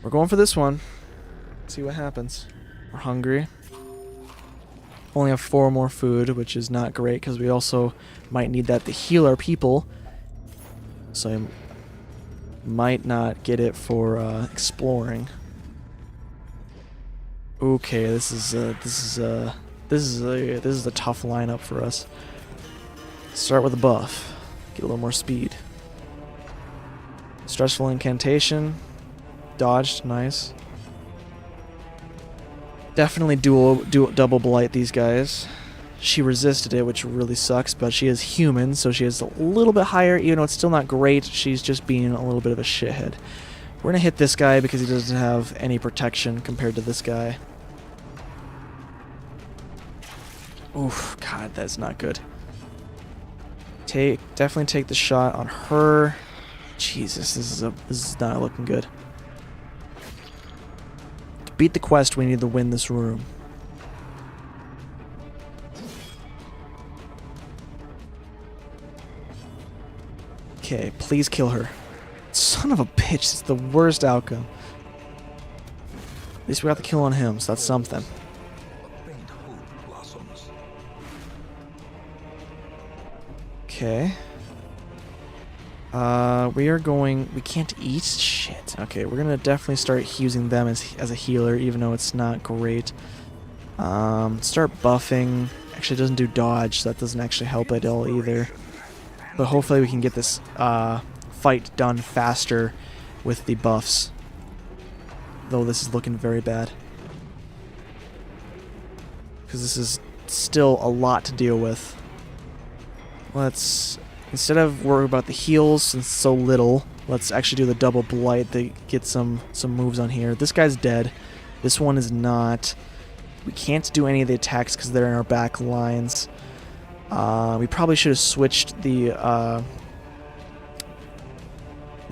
We're going for this one. See what happens. We're hungry. Only have 4 more food, which is not great because we also might need that to heal our people. So I might not get it for exploring. Okay, this is a tough lineup for us. Start with a buff. Get a little more speed. Stressful incantation. Dodged, nice. Definitely double blight these guys. She resisted it, which really sucks, but she is human, so she is a little bit higher, even though it's still not great. She's just being a little bit of a shithead. We're gonna hit this guy because he doesn't have any protection compared to this guy. Oof, God, that's not good. Definitely take the shot on her. Jesus, this is not looking good. To beat the quest, we need to win this room. Okay, please kill her. Son of a bitch, it's the worst outcome. At least we got the kill on him, so that's something. A faint hope blossoms. Okay. We can't eat? Shit. Okay, we're gonna definitely start using them as a healer, even though it's not great. Start buffing. Actually, it doesn't do dodge, so that doesn't actually help at all either. But hopefully we can get this fight done faster with the buffs. Though this is looking very bad. Because this is still a lot to deal with. Let's, instead of worry about the heals since it's so little, let's actually do the double blight to get some moves on here. This guy's dead. This one is not. We can't do any of the attacks because they're in our back lines. We probably should have switched the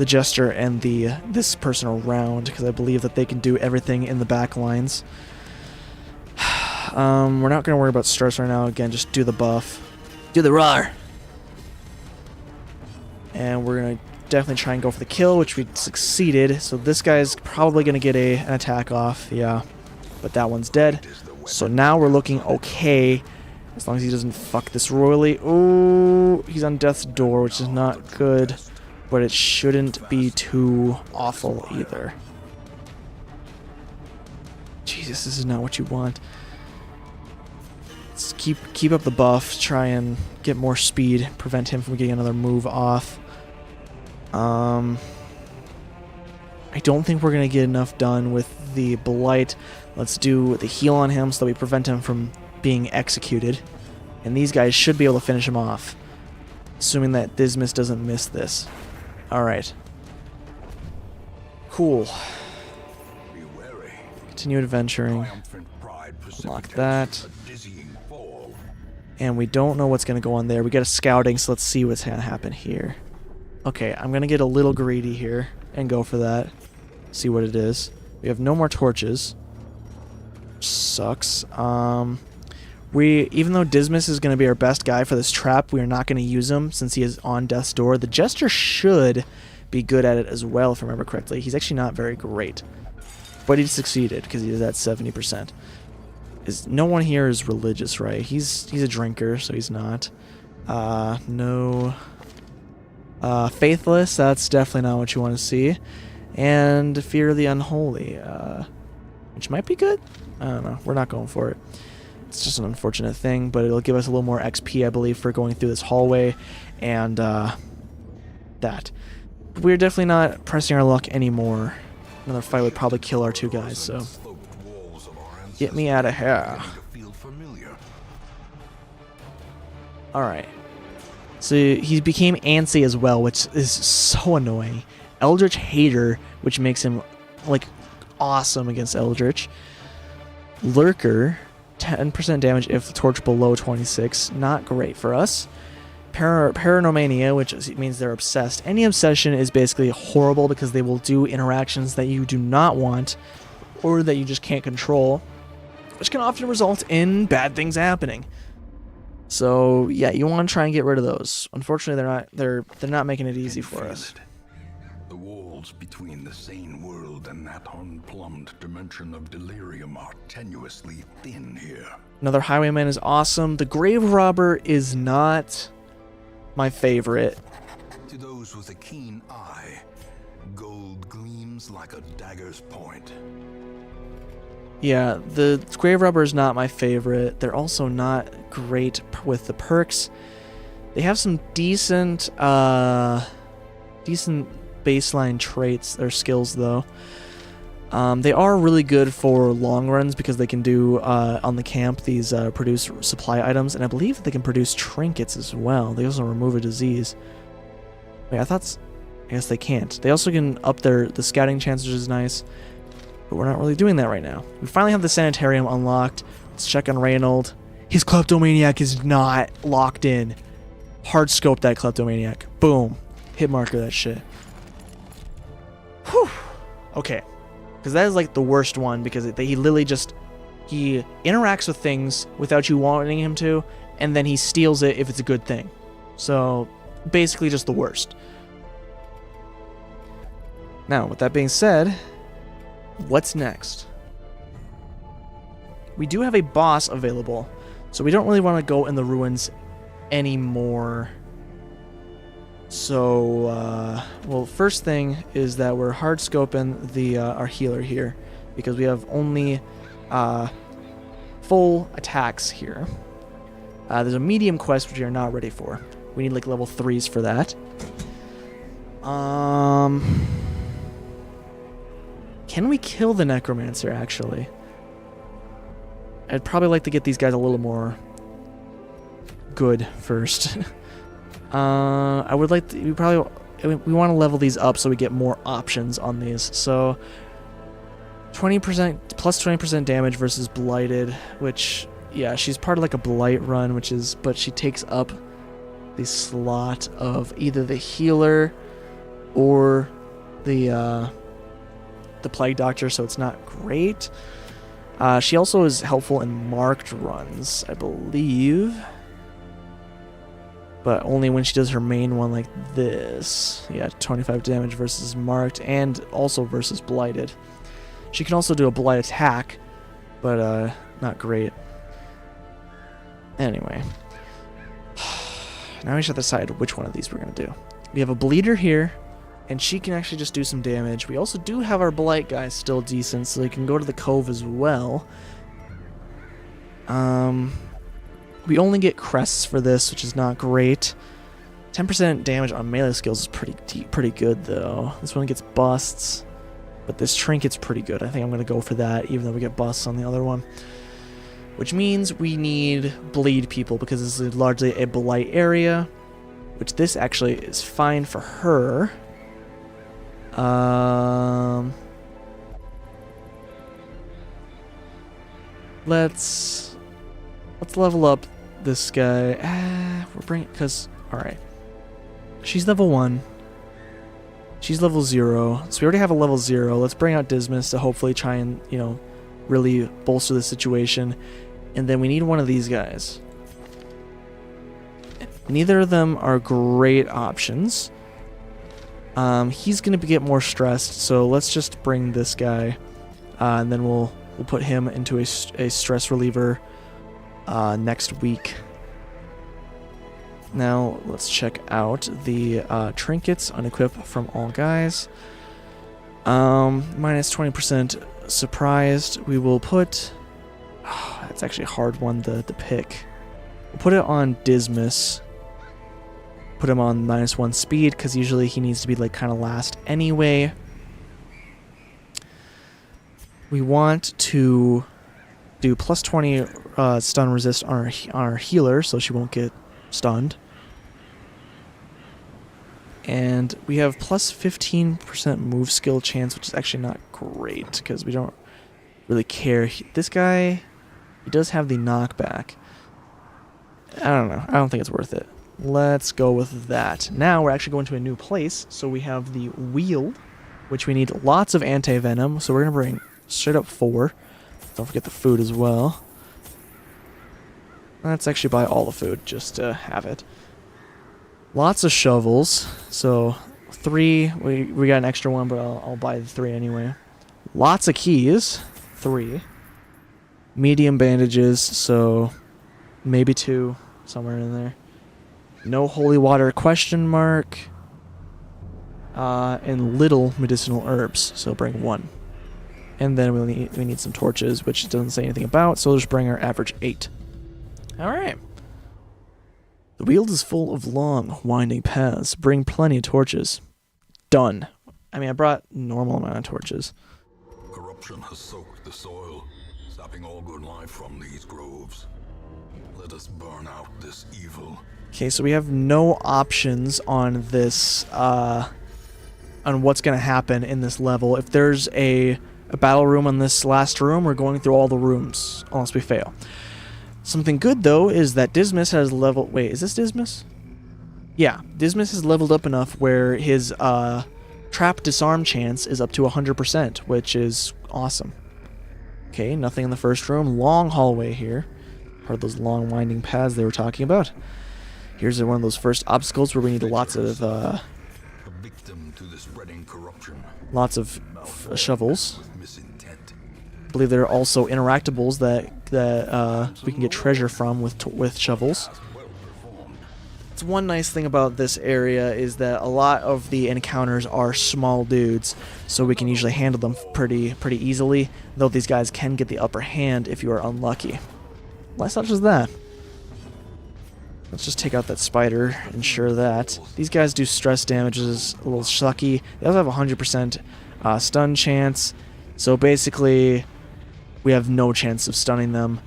Jester and this person around because I believe that they can do everything in the back lines. We're not going to worry about stress right now. Again, just do the buff. Do the roar! And we're going to definitely try and go for the kill, which we succeeded. So this guy's probably going to get an attack off. Yeah. But that one's dead. So now we're looking okay. As long as he doesn't fuck this royally. Ooh, he's on death's door, which is not good. But it shouldn't be too awful either. Jesus, this is not what you want. Let's keep up the buff. Try and get more speed. Prevent him from getting another move off. I don't think we're going to get enough done with the blight. Let's do the heal on him so that we prevent him from being executed. And these guys should be able to finish him off. Assuming that Dismas doesn't miss this. Alright. Cool. Be wary. Continue adventuring. Triumphant pride Unlock precipitates that. a dizzying fall. And we don't know what's going to go on there. We got a scouting, so let's see what's going to happen here. Okay, I'm going to get a little greedy here and go for that. See what it is. We have no more torches. Sucks. Even though Dismas is going to be our best guy for this trap, we are not going to use him since he is on death's door. The Jester should be good at it as well, if I remember correctly. He's actually not very great. But he succeeded because he is at 70%. No one here is religious, right? He's a drinker, so he's not. No. Faithless, that's definitely not what you want to see. And Fear the Unholy, which might be good. I don't know. We're not going for it. It's just an unfortunate thing, but it'll give us a little more XP, I believe, for going through this hallway and that. We're definitely not pressing our luck anymore. Another fight would probably kill our two guys, so get me out of here. Alright. So he became antsy as well, which is so annoying. Eldritch Hater, which makes him, like, awesome against Eldritch. Lurker, 10% damage if torch below 26. Not great for us. Paranomania, which means they're obsessed. Any obsession is basically horrible because they will do interactions that you do not want or that you just can't control, which can often result in bad things happening. So yeah, you want to try and get rid of those. Unfortunately, they're not making it easy for us. The walls between the sane world and that unplumbed dimension of delirium are tenuously thin here. Another Highwayman is awesome. The Grave Robber is not my favorite. To those with a keen eye, gold gleams like a dagger's point. Yeah, the Grave Robber is not my favorite. They're also not great with the perks. They have some decent baseline traits or skills though. They are really good for long runs because they can do on the camp these produce supply items, and I believe they can produce trinkets as well. They also remove a disease. Wait, I guess they can't. They also can up the scouting chance, which is nice, but we're not really doing that right now. We finally have the sanitarium unlocked. Let's check on Reynold. His kleptomaniac is not locked in. Hard scope that kleptomaniac. Boom. Hit marker that shit. Whew. Okay. Because that is like the worst one, because he literally he interacts with things without you wanting him to, and then he steals it if it's a good thing. So basically just the worst. Now, with that being said, what's next? We do have a boss available, so we don't really want to go in the ruins anymore. So, well, first thing is that we're hard scoping our healer here, because we have only full attacks here. There's a medium quest which we are not ready for. We need like level 3s for that. Can we kill the Necromancer, actually? I'd probably like to get these guys a little more good first. I would like to, we want to level these up so we get more options on these. So 20% plus 20% damage versus Blighted, which, yeah, she's part of like a Blight run, but she takes up the slot of either the healer or the Plague Doctor, so it's not great. She also is helpful in marked runs, I believe, but only when she does her main one like this. Yeah, 25 damage versus marked, and also versus Blighted. She can also do a Blight attack, but not great. Anyway, now we should decide which one of these we're going to do. We have a Bleeder here, and she can actually just do some damage. We also do have our Blight guy still decent, so they can go to the Cove as well. We only get crests for this, which is not great. 10% damage on melee skills is pretty good, though. This one gets busts, but this trinket's pretty good. I think I'm going to go for that, even though we get busts on the other one. Which means we need bleed people, because this is largely a Blight area, which this actually is fine for her. Let's level up this guy. Alright. She's level 1. She's level 0. So we already have a level 0. Let's bring out Dismas to hopefully try and, really bolster the situation. And then we need one of these guys. Neither of them are great options. He's going to get more stressed, so let's just bring this guy, and then we'll put him into a stress reliever next week. Now let's check out the trinkets unequip from all guys. Minus 20% surprised. We will put... That's actually a hard one to pick. We'll put it on Dismas. Put him on -1 speed, because usually he needs to be like kind of last anyway. We want to do plus 20 stun resist on our healer, so she won't get stunned. And we have plus 15% move skill chance, which is actually not great, because we don't really care. This guy, he does have the knockback. I don't know. I don't think it's worth it. Let's go with that. Now we're actually going to a new place. So we have the wheel, which we need lots of anti-venom. So we're going to bring straight up 4. Don't forget the food as well. Let's actually buy all the food just to have it. Lots of shovels. So 3. We got an extra one, but I'll buy the 3 anyway. Lots of keys. 3. Medium bandages. So maybe 2. Somewhere in there. No holy water question mark. And little medicinal herbs. So bring 1. And then we need some torches, which it doesn't say anything about, so we'll just bring our average 8. Alright. The wheel is full of long, winding paths. Bring plenty of torches. Done. I mean, I brought normal amount of torches. Corruption has soaked the soil, sapping all good life from these groves. Let us burn out this evil. Okay, so we have no options on this, on what's going to happen in this level. If there's a battle room on this last room, we're going through all the rooms, unless we fail. Something good, though, is that Dismas has leveled... Wait, is this Dismas? Yeah, Dismas has leveled up enough where his trap disarm chance is up to 100%, which is awesome. Okay, nothing in the first room. Long hallway here. Part of those long winding paths they were talking about. Here's one of those first obstacles where we need lots of A victim to the spreading corruption. lots of shovels. With misintent. I believe there are also interactables that we can get treasure from with shovels. Well performed. It's one nice thing about this area is that a lot of the encounters are small dudes, so we can usually handle them pretty easily. Though these guys can get the upper hand if you are unlucky. Less not just that. Let's just take out that spider, ensure that. These guys do stress damages, a little sucky. They also have a 100% stun chance. So basically, we have no chance of stunning them.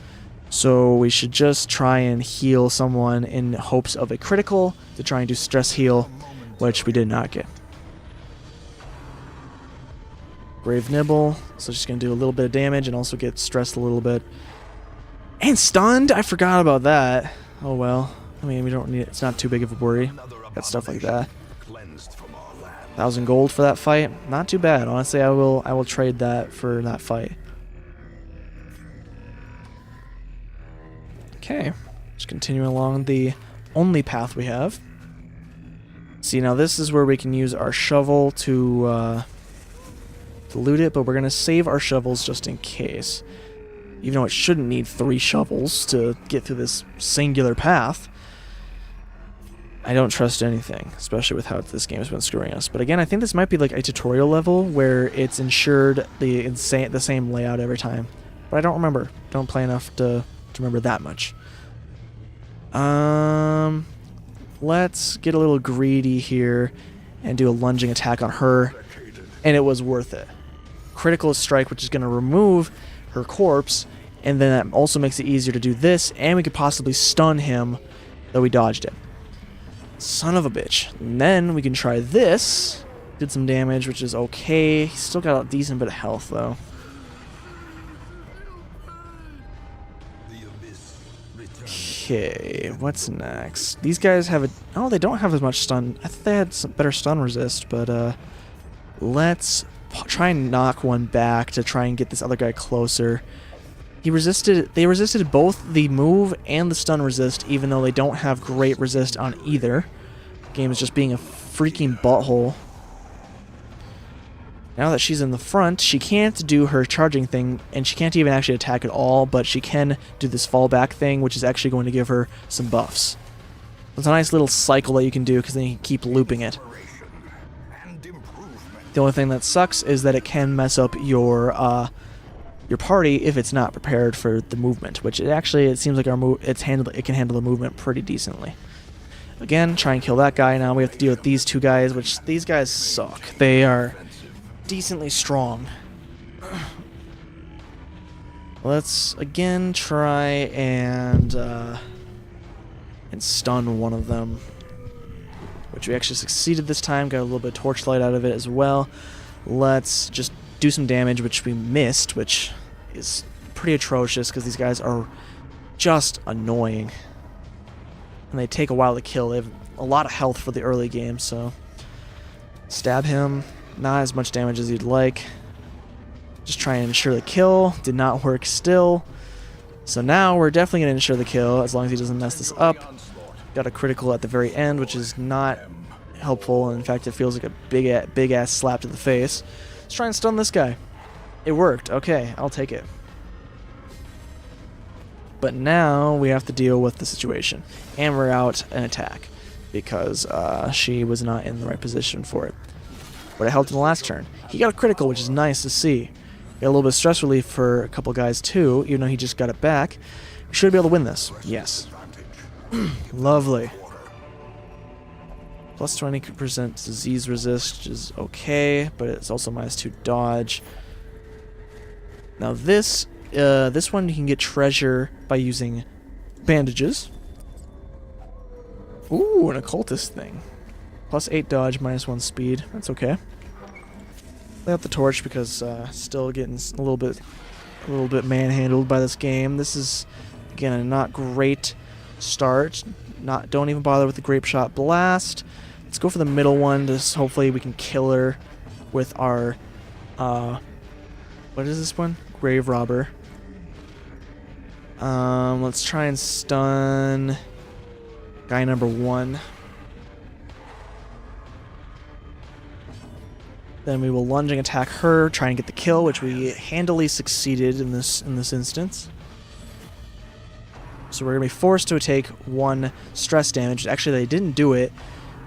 So we should just try and heal someone in hopes of a critical to try and do stress heal, which we did not get. Grave Nibble, so just going to do a little bit of damage and also get stressed a little bit. And stunned? I forgot about that. Oh well. I mean, we don't need it. It's not too big of a worry. Got stuff like that. Cleansed from our land. 1,000 gold for that fight. Not too bad. Honestly, I will trade that for that fight. Okay. Just continuing along the only path we have. See, now this is where we can use our shovel to loot it, but we're going to save our shovels just in case. Even though it shouldn't need 3 shovels to get through this singular path. I don't trust anything, especially with how this game has been screwing us. But again, I think this might be like a tutorial level where it's ensured the same layout every time. But I don't remember. Don't play enough to remember that much. Let's get a little greedy here and do a lunging attack on her. And it was worth it. Critical strike, which is going to remove her corpse, and then that also makes it easier to do this, and we could possibly stun him, though we dodged it. Son of a bitch. And then we can try this. Did some damage, which is okay. He's still got a decent bit of health, though. Okay, what's next? These guys have a... Oh, they don't have as much stun. I thought they had some better stun resist, but let's try and knock one back to try and get this other guy closer. They resisted both the move and the stun resist, even though they don't have great resist on either. The game is just being a freaking butthole. Now that she's in the front, she can't do her charging thing, and she can't even actually attack at all, but she can do this fallback thing, which is actually going to give her some buffs. It's a nice little cycle that you can do because then you can keep looping it. The only thing that sucks is that it can mess up your party if it's not prepared for the movement, which it seems like it can handle the movement pretty decently. Again, try and kill that guy. Now we have to deal with these two guys, which these guys suck. They are decently strong. Let's again try and stun one of them, which we actually succeeded this time. Got a little bit of torchlight out of it as well. Let's just do some damage, which we missed, which is pretty atrocious because these guys are just annoying. And they take a while to kill. They have a lot of health for the early game, so stab him. Not as much damage as you'd like. Just try and ensure the kill. Did not work still. So now we're definitely going to ensure the kill as long as he doesn't mess this up. Got a critical at the very end, which is not helpful. In fact, it feels like a big ass slap to the face. Let's try and stun this guy. It worked. Okay, I'll take it. But now we have to deal with the situation. And we're out an attack because she was not in the right position for it. But it helped in the last turn. He got a critical, which is nice to see. Got a little bit of stress relief for a couple guys too, even though he just got it back. We should be able to win this. Yes. Lovely. Plus 20% disease resist, which is okay, but it's also -2 dodge. Now this one you can get treasure by using bandages. Ooh, an occultist thing. +8 dodge, -1 speed. That's okay. Lay out the torch because still getting a little bit manhandled by this game. This is again a not great start. Don't even bother with the grape shot blast. Let's go for the middle one. Just hopefully we can kill her with our what is this one? Grave robber. Let's try and stun guy number 1. Then we will lunging attack her, try and get the kill, which we handily succeeded in this instance. So we're gonna be forced to take 1 stress damage. Actually, they didn't do it.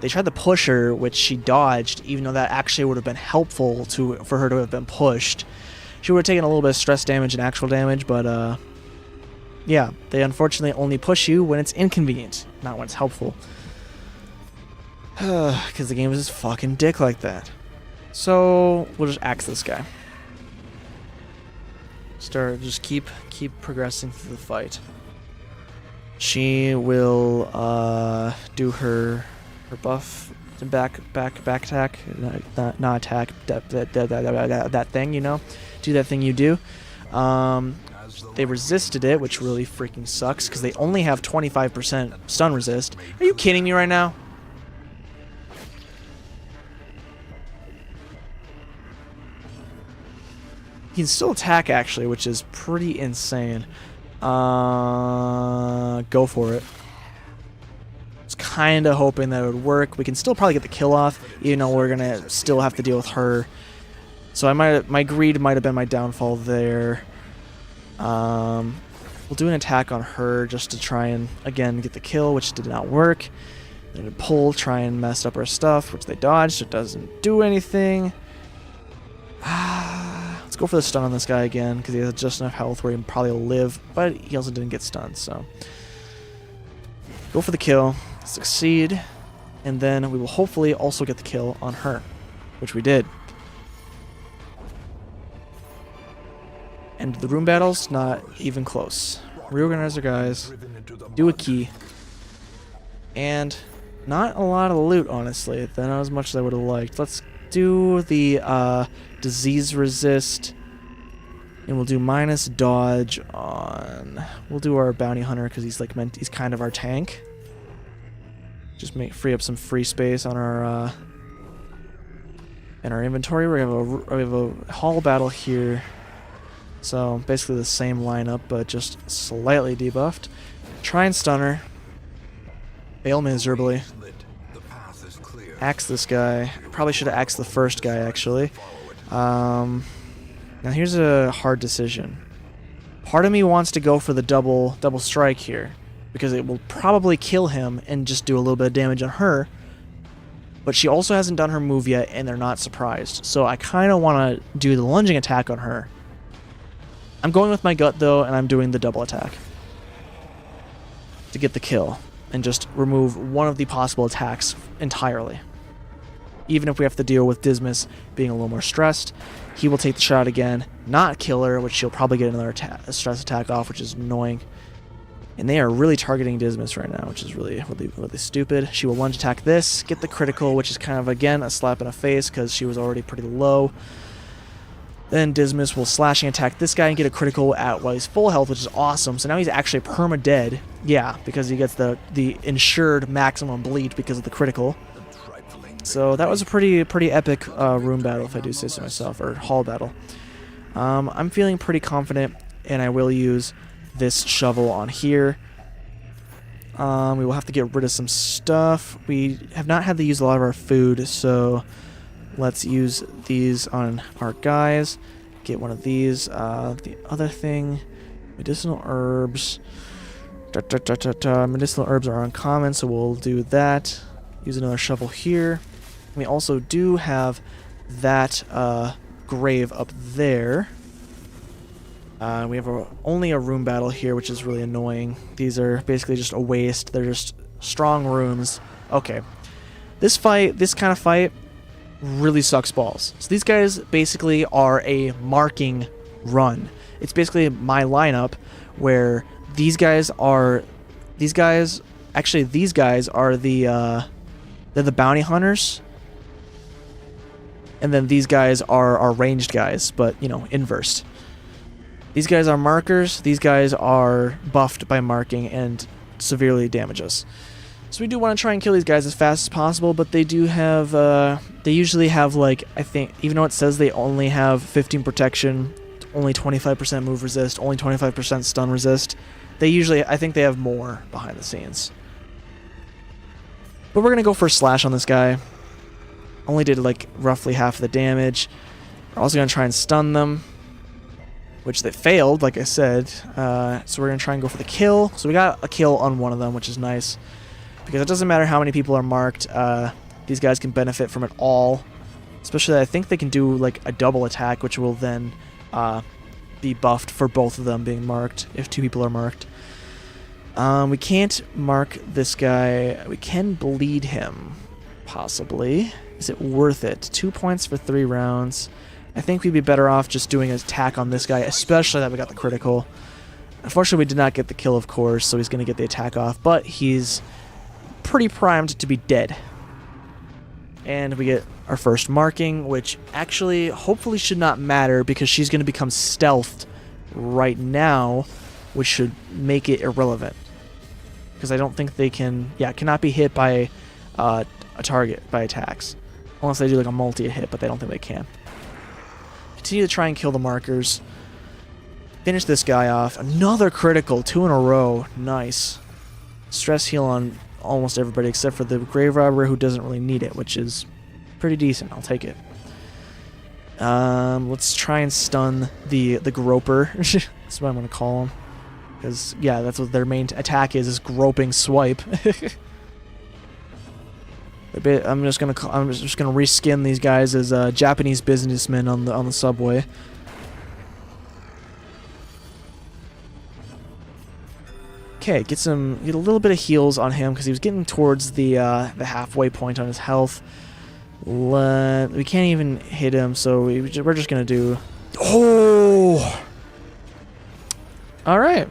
They tried to push her, which she dodged, even though that actually would have been helpful for her to have been pushed. She would have taken a little bit of stress damage and actual damage, but yeah, they unfortunately only push you when it's inconvenient, not when it's helpful. Because the game is just fucking dick like that. So we'll just axe this guy. Just keep progressing through the fight. She will do her buff back attack, not attack, that thing, you know, do that thing you do. They resisted it, which really freaking sucks because they only have 25% stun resist. Are you kidding me right now? He can still attack actually, which is pretty insane. Go for it. It's kind of hoping that it would work. We can still probably get the kill off, even though we're gonna still have to deal with her. So my greed might have been my downfall there. We'll do an attack on her just to try and again get the kill, which did not work. Then pull, try and mess up our stuff, which they dodged, so it doesn't do anything. Let's go for the stun on this guy again, because he has just enough health where he probably will live, but he also didn't get stunned, so. Go for the kill, succeed, and then we will hopefully also get the kill on her, which we did. And the room battle's not even close. Reorganize our guys, do a key, and not a lot of loot, honestly. Not as much as I would have liked. Let's do the disease resist, and we'll do minus dodge on. We'll do our bounty hunter because he's he's kind of our tank. Just free up some free space on our in our inventory. We have a hall battle here, so basically the same lineup but just slightly debuffed. Try and stun her. Fail miserably. Axe this guy. Probably should have axed the first guy actually. Now here's a hard decision. Part of me wants to go for the double strike here, because it will probably kill him and just do a little bit of damage on her. But she also hasn't done her move yet, and they're not surprised. So I kind of want to do the lunging attack on her. I'm going with my gut, though, and I'm doing the double attack to get the kill and just remove one of the possible attacks entirely. Even if we have to deal with Dismas being a little more stressed, he will take the shot again, not kill her, which she'll probably get another stress attack off, which is annoying. And they are really targeting Dismas right now, which is really stupid. She will lunge attack this, get the critical, which is kind of, again, a slap in the face because she was already pretty low. Then Dismas will slashing attack this guy and get a critical at while he's full health, which is awesome. So now he's actually perma-dead. Yeah, because he gets the ensured maximum bleed because of the critical. So that was a pretty epic room battle, if I do say so myself, or hall battle. I'm feeling pretty confident, and I will use this shovel on here. We will have to get rid of some stuff. We have not had to use a lot of our food, so let's use these on our guys. Get one of these. The other thing, medicinal herbs. Medicinal herbs are uncommon, so we'll do that. Use another shovel here. We also do have that grave up there. We have only a room battle here, which is really annoying. These are basically just a waste. They're just strong rooms. Okay. This kind of fight, really sucks balls. So these guys basically are a marking run. It's basically my lineup where these guys are the they're the bounty hunters. And then these guys are our ranged guys, but, you know, inversed. These guys are markers. These guys are buffed by marking and severely damage us. So we do want to try and kill these guys as fast as possible, but they do have, they usually have, like, I think, even though it says they only have 15 protection, only 25% move resist, only 25% stun resist, they usually, I think they have more behind the scenes. But we're going to go for a slash on this guy. Only did, like, roughly half of the damage. We're also going to try and stun them, which they failed, like I said. So we're going to try and go for the kill. So we got a kill on one of them, which is nice. Because it doesn't matter how many people are marked. These guys can benefit from it all. Especially, I think they can do, like, a double attack, which will then be buffed for both of them being marked, if two people are marked. We can't mark this guy. We can bleed him, possibly. Is it worth it? 2 points for 3 rounds. I think we'd be better off just doing an attack on this guy, especially that we got the critical. Unfortunately, we did not get the kill, of course, so he's going to get the attack off, but he's pretty primed to be dead. And we get our first marking, which actually hopefully should not matter because she's going to become stealthed right now, which should make it irrelevant. Because I don't think they can, cannot be hit by a target, by attacks. Unless they do like a multi-hit, but they don't think they can. Continue to try and kill the markers. Finish this guy off. Another critical, 2 in a row. Nice. Stress heal on almost everybody except for the grave robber who doesn't really need it, which is pretty decent. I'll take it. Let's try and stun the groper. That's what I'm gonna call him. Because yeah, that's what their main attack is groping swipe. I'm just gonna reskin these guys as Japanese businessmen on the subway. Okay, get a little bit of heals on him because he was getting towards the halfway point on his health. We can't even hit him, so we're just gonna do. Oh, all right.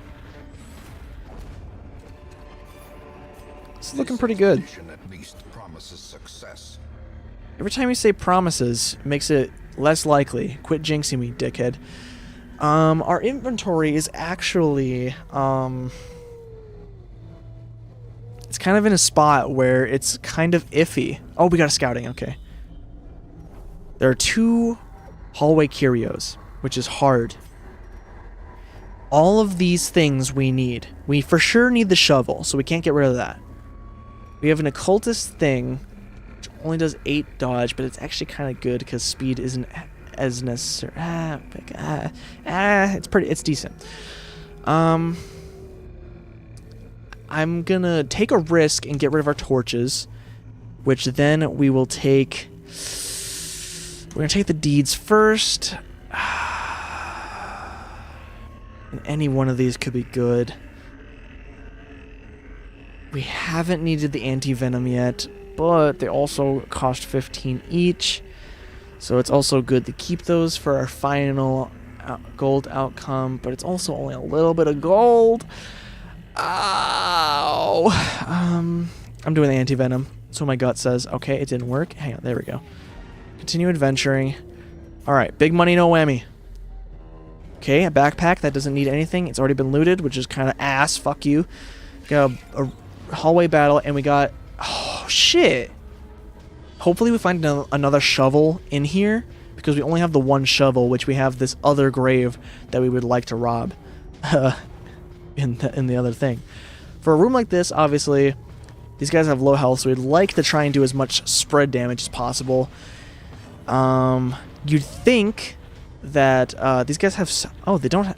It's looking pretty good. Every time you say promises, it makes it less likely. Quit jinxing me, dickhead. Our inventory is actually, it's kind of in a spot where it's kind of iffy. Oh, we got a scouting, okay. There are 2 hallway curios, which is hard. All of these things we need. We for sure need the shovel, so we can't get rid of that. We have an occultist thing, which only does 8 dodge, but it's actually kind of good because speed isn't as necessary. It's decent. I'm gonna take a risk and get rid of our torches, which then we will take. We're gonna take the deeds first. And any one of these could be good. We haven't needed the anti-venom yet, but they also cost 15 each. So it's also good to keep those for our final gold outcome, but it's also only a little bit of gold. Ow! I'm doing the anti-venom. So my gut says, okay, it didn't work. Hang on, there we go. Continue adventuring. Alright, big money, no whammy. Okay, a backpack that doesn't need anything. It's already been looted, which is kind of ass. Fuck you. Got a hallway battle, and we got... Oh, shit. Hopefully we find another shovel in here, because we only have the one shovel, which we have this other grave that we would like to rob in the other thing. For a room like this, obviously, these guys have low health, so we'd like to try and do as much spread damage as possible. You'd think that these guys have... Oh, they don't...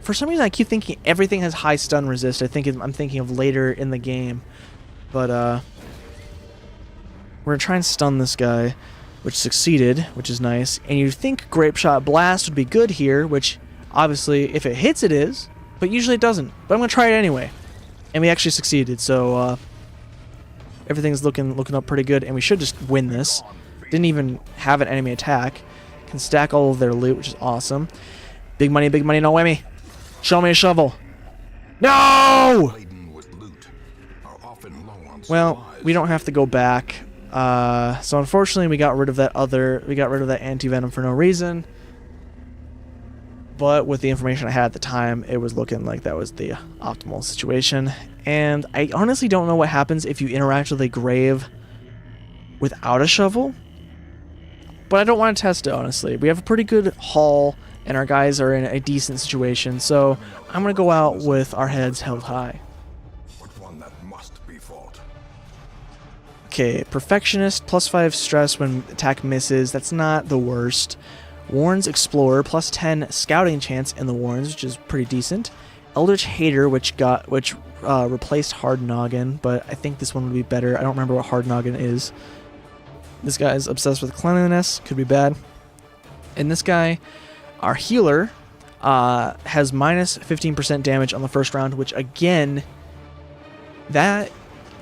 For some reason, I keep thinking everything has high stun resist. I'm thinking of later in the game. But, we're going to try and stun this guy, which succeeded, which is nice. And you'd think Grape Shot Blast would be good here, which, obviously, if it hits, it is. But usually it doesn't. But I'm going to try it anyway. And we actually succeeded, so, everything's looking up pretty good, and we should just win this. Didn't even have an enemy attack. Can stack all of their loot, which is awesome. Big money, no whammy. Show me a shovel. No! Well, we don't have to go back. So unfortunately, we got rid of that anti-venom for no reason. But with the information I had at the time, it was looking like that was the optimal situation. And I honestly don't know what happens if you interact with a grave without a shovel. But I don't want to test it, honestly. We have a pretty good haul, and our guys are in a decent situation. So I'm going to go out with our heads held high. Okay, Perfectionist, +5 stress when attack misses. That's not the worst. Warren's Explorer, +10 scouting chance in the Warrens, which is pretty decent. Eldritch Hater, which replaced Hard Noggin, but I think this one would be better. I don't remember what Hard Noggin is. This guy is obsessed with cleanliness, could be bad. And this guy, our healer, has minus 15% damage on the first round, which again, that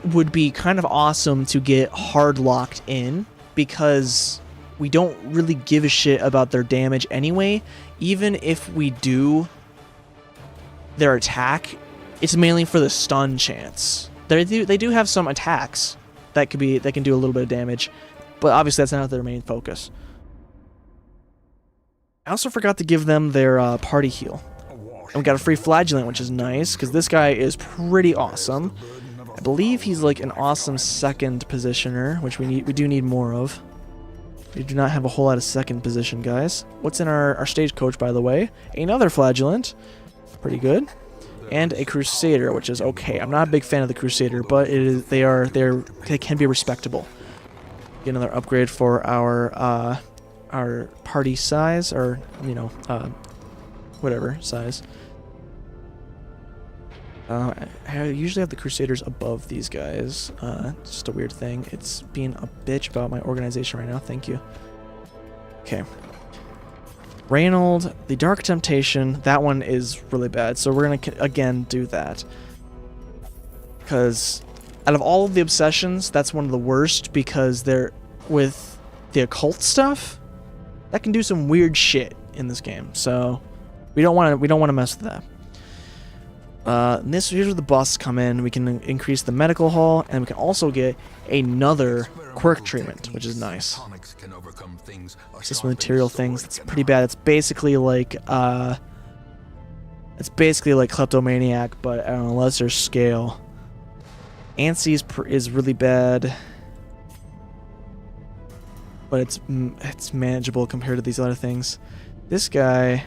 would be kind of awesome to get hard locked in, because we don't really give a shit about their damage anyway. Even if we do their attack, it's mainly for the stun chance. They do have some attacks that can do a little bit of damage, but obviously that's not their main focus. I also forgot to give them their party heal. And we got a free flagellant, which is nice, because this guy is pretty awesome. I believe he's like an awesome second positioner, which we do need more of. We do not have a whole lot of second position guys. What's in our stagecoach, by the way? Another flagellant. Pretty good. And a Crusader, which is okay. I'm not a big fan of the Crusader, but they can be respectable. Get another upgrade for our party size, or whatever size. I usually have the Crusaders above these guys. It's just a weird thing. It's being a bitch about my organization right now. Thank you. Okay. Reynold, the Dark Temptation, that one is really bad. So we're going to, again, do that. Because out of all of the obsessions, that's one of the worst, because they're with the occult stuff, that can do some weird shit in this game. So we don't want to mess with that. Here's where the busts come in. We can increase the medical hull, and we can also get another quirk treatment, which is nice. Just material things. It's pretty bad. It's basically like Kleptomaniac, but on a lesser scale. ANSI is really bad, but it's manageable compared to these other things. This guy,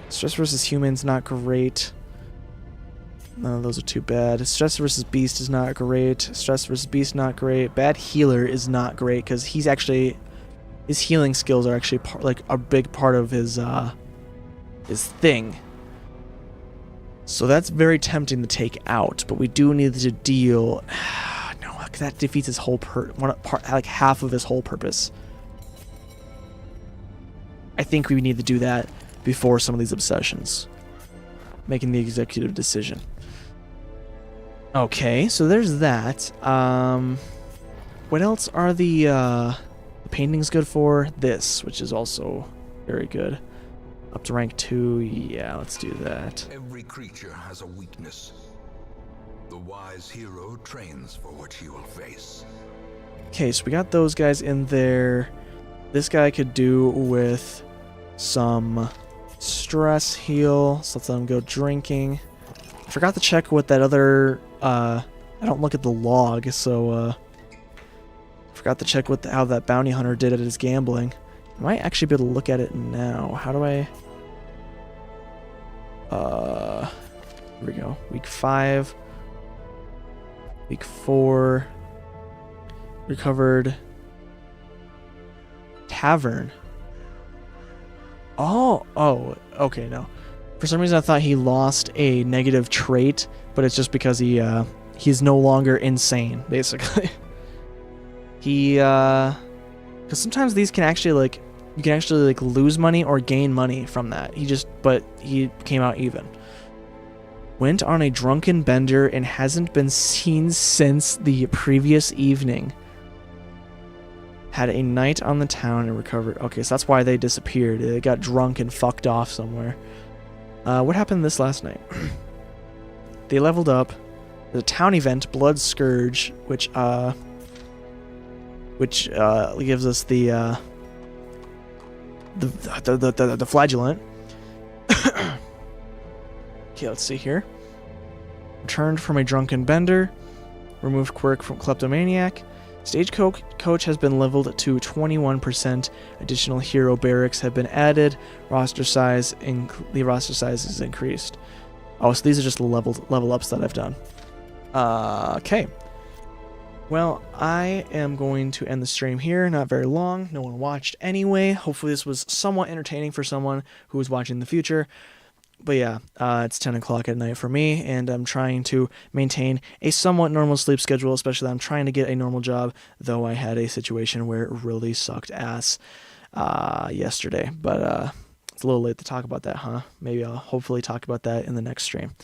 Stress versus Humans, not great. None of those are too bad. Stress versus Beast is not great. Stress versus Beast, not great. Bad Healer is not great, because his healing skills are actually a big part of his thing. So that's very tempting to take out, but we do need to deal. No, that defeats his whole like half of his whole purpose. I think we need to do that before some of these obsessions. Making the executive decision. Okay, so there's that. What else are the paintings good for? This, which is also very good. Up to rank 2, yeah, let's do that. Every creature has a weakness. The wise hero trains for what he will face. Okay, so we got those guys in there. This guy could do with some stress heal, so let's let him go drinking. I forgot to check what that other, I don't look at the log, so, forgot to check how that bounty hunter did at his gambling. I might actually be able to look at it now. How do I... here we go. Week 5. Week 4. Recovered... Tavern. Oh, okay, no. For some reason I thought he lost a negative trait, but it's just because he's no longer insane, basically. Because sometimes these can actually, like, you can actually, like, lose money or gain money from that. But he came out even. Went on a drunken bender and hasn't been seen since the previous evening. Had a night on the town and recovered. Okay, so that's why they disappeared. They got drunk and fucked off somewhere. What happened this last night? They leveled up. There's a town event, Blood Scourge, which gives us the flagellant. Okay, let's see here. Returned from a drunken bender. Removed quirk from kleptomaniac. Stagecoach has been leveled to 21%. Additional hero barracks have been added. The roster size is increased. Oh, so these are just the level ups that I've done. Okay. Well, I am going to end the stream here. Not very long. No one watched anyway. Hopefully this was somewhat entertaining for someone who was watching in the future. But yeah, it's 10 o'clock at night for me, and I'm trying to maintain a somewhat normal sleep schedule, especially I'm trying to get a normal job, though I had a situation where it really sucked ass yesterday. But it's a little late to talk about that, huh? Maybe I'll hopefully talk about that in the next stream,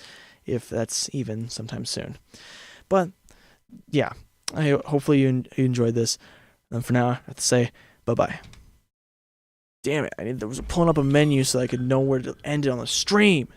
if that's even sometime soon. But yeah, hopefully you enjoyed this. And for now, I have to say bye-bye. Damn it, I was pulling up a menu so I could know where to end it on the stream.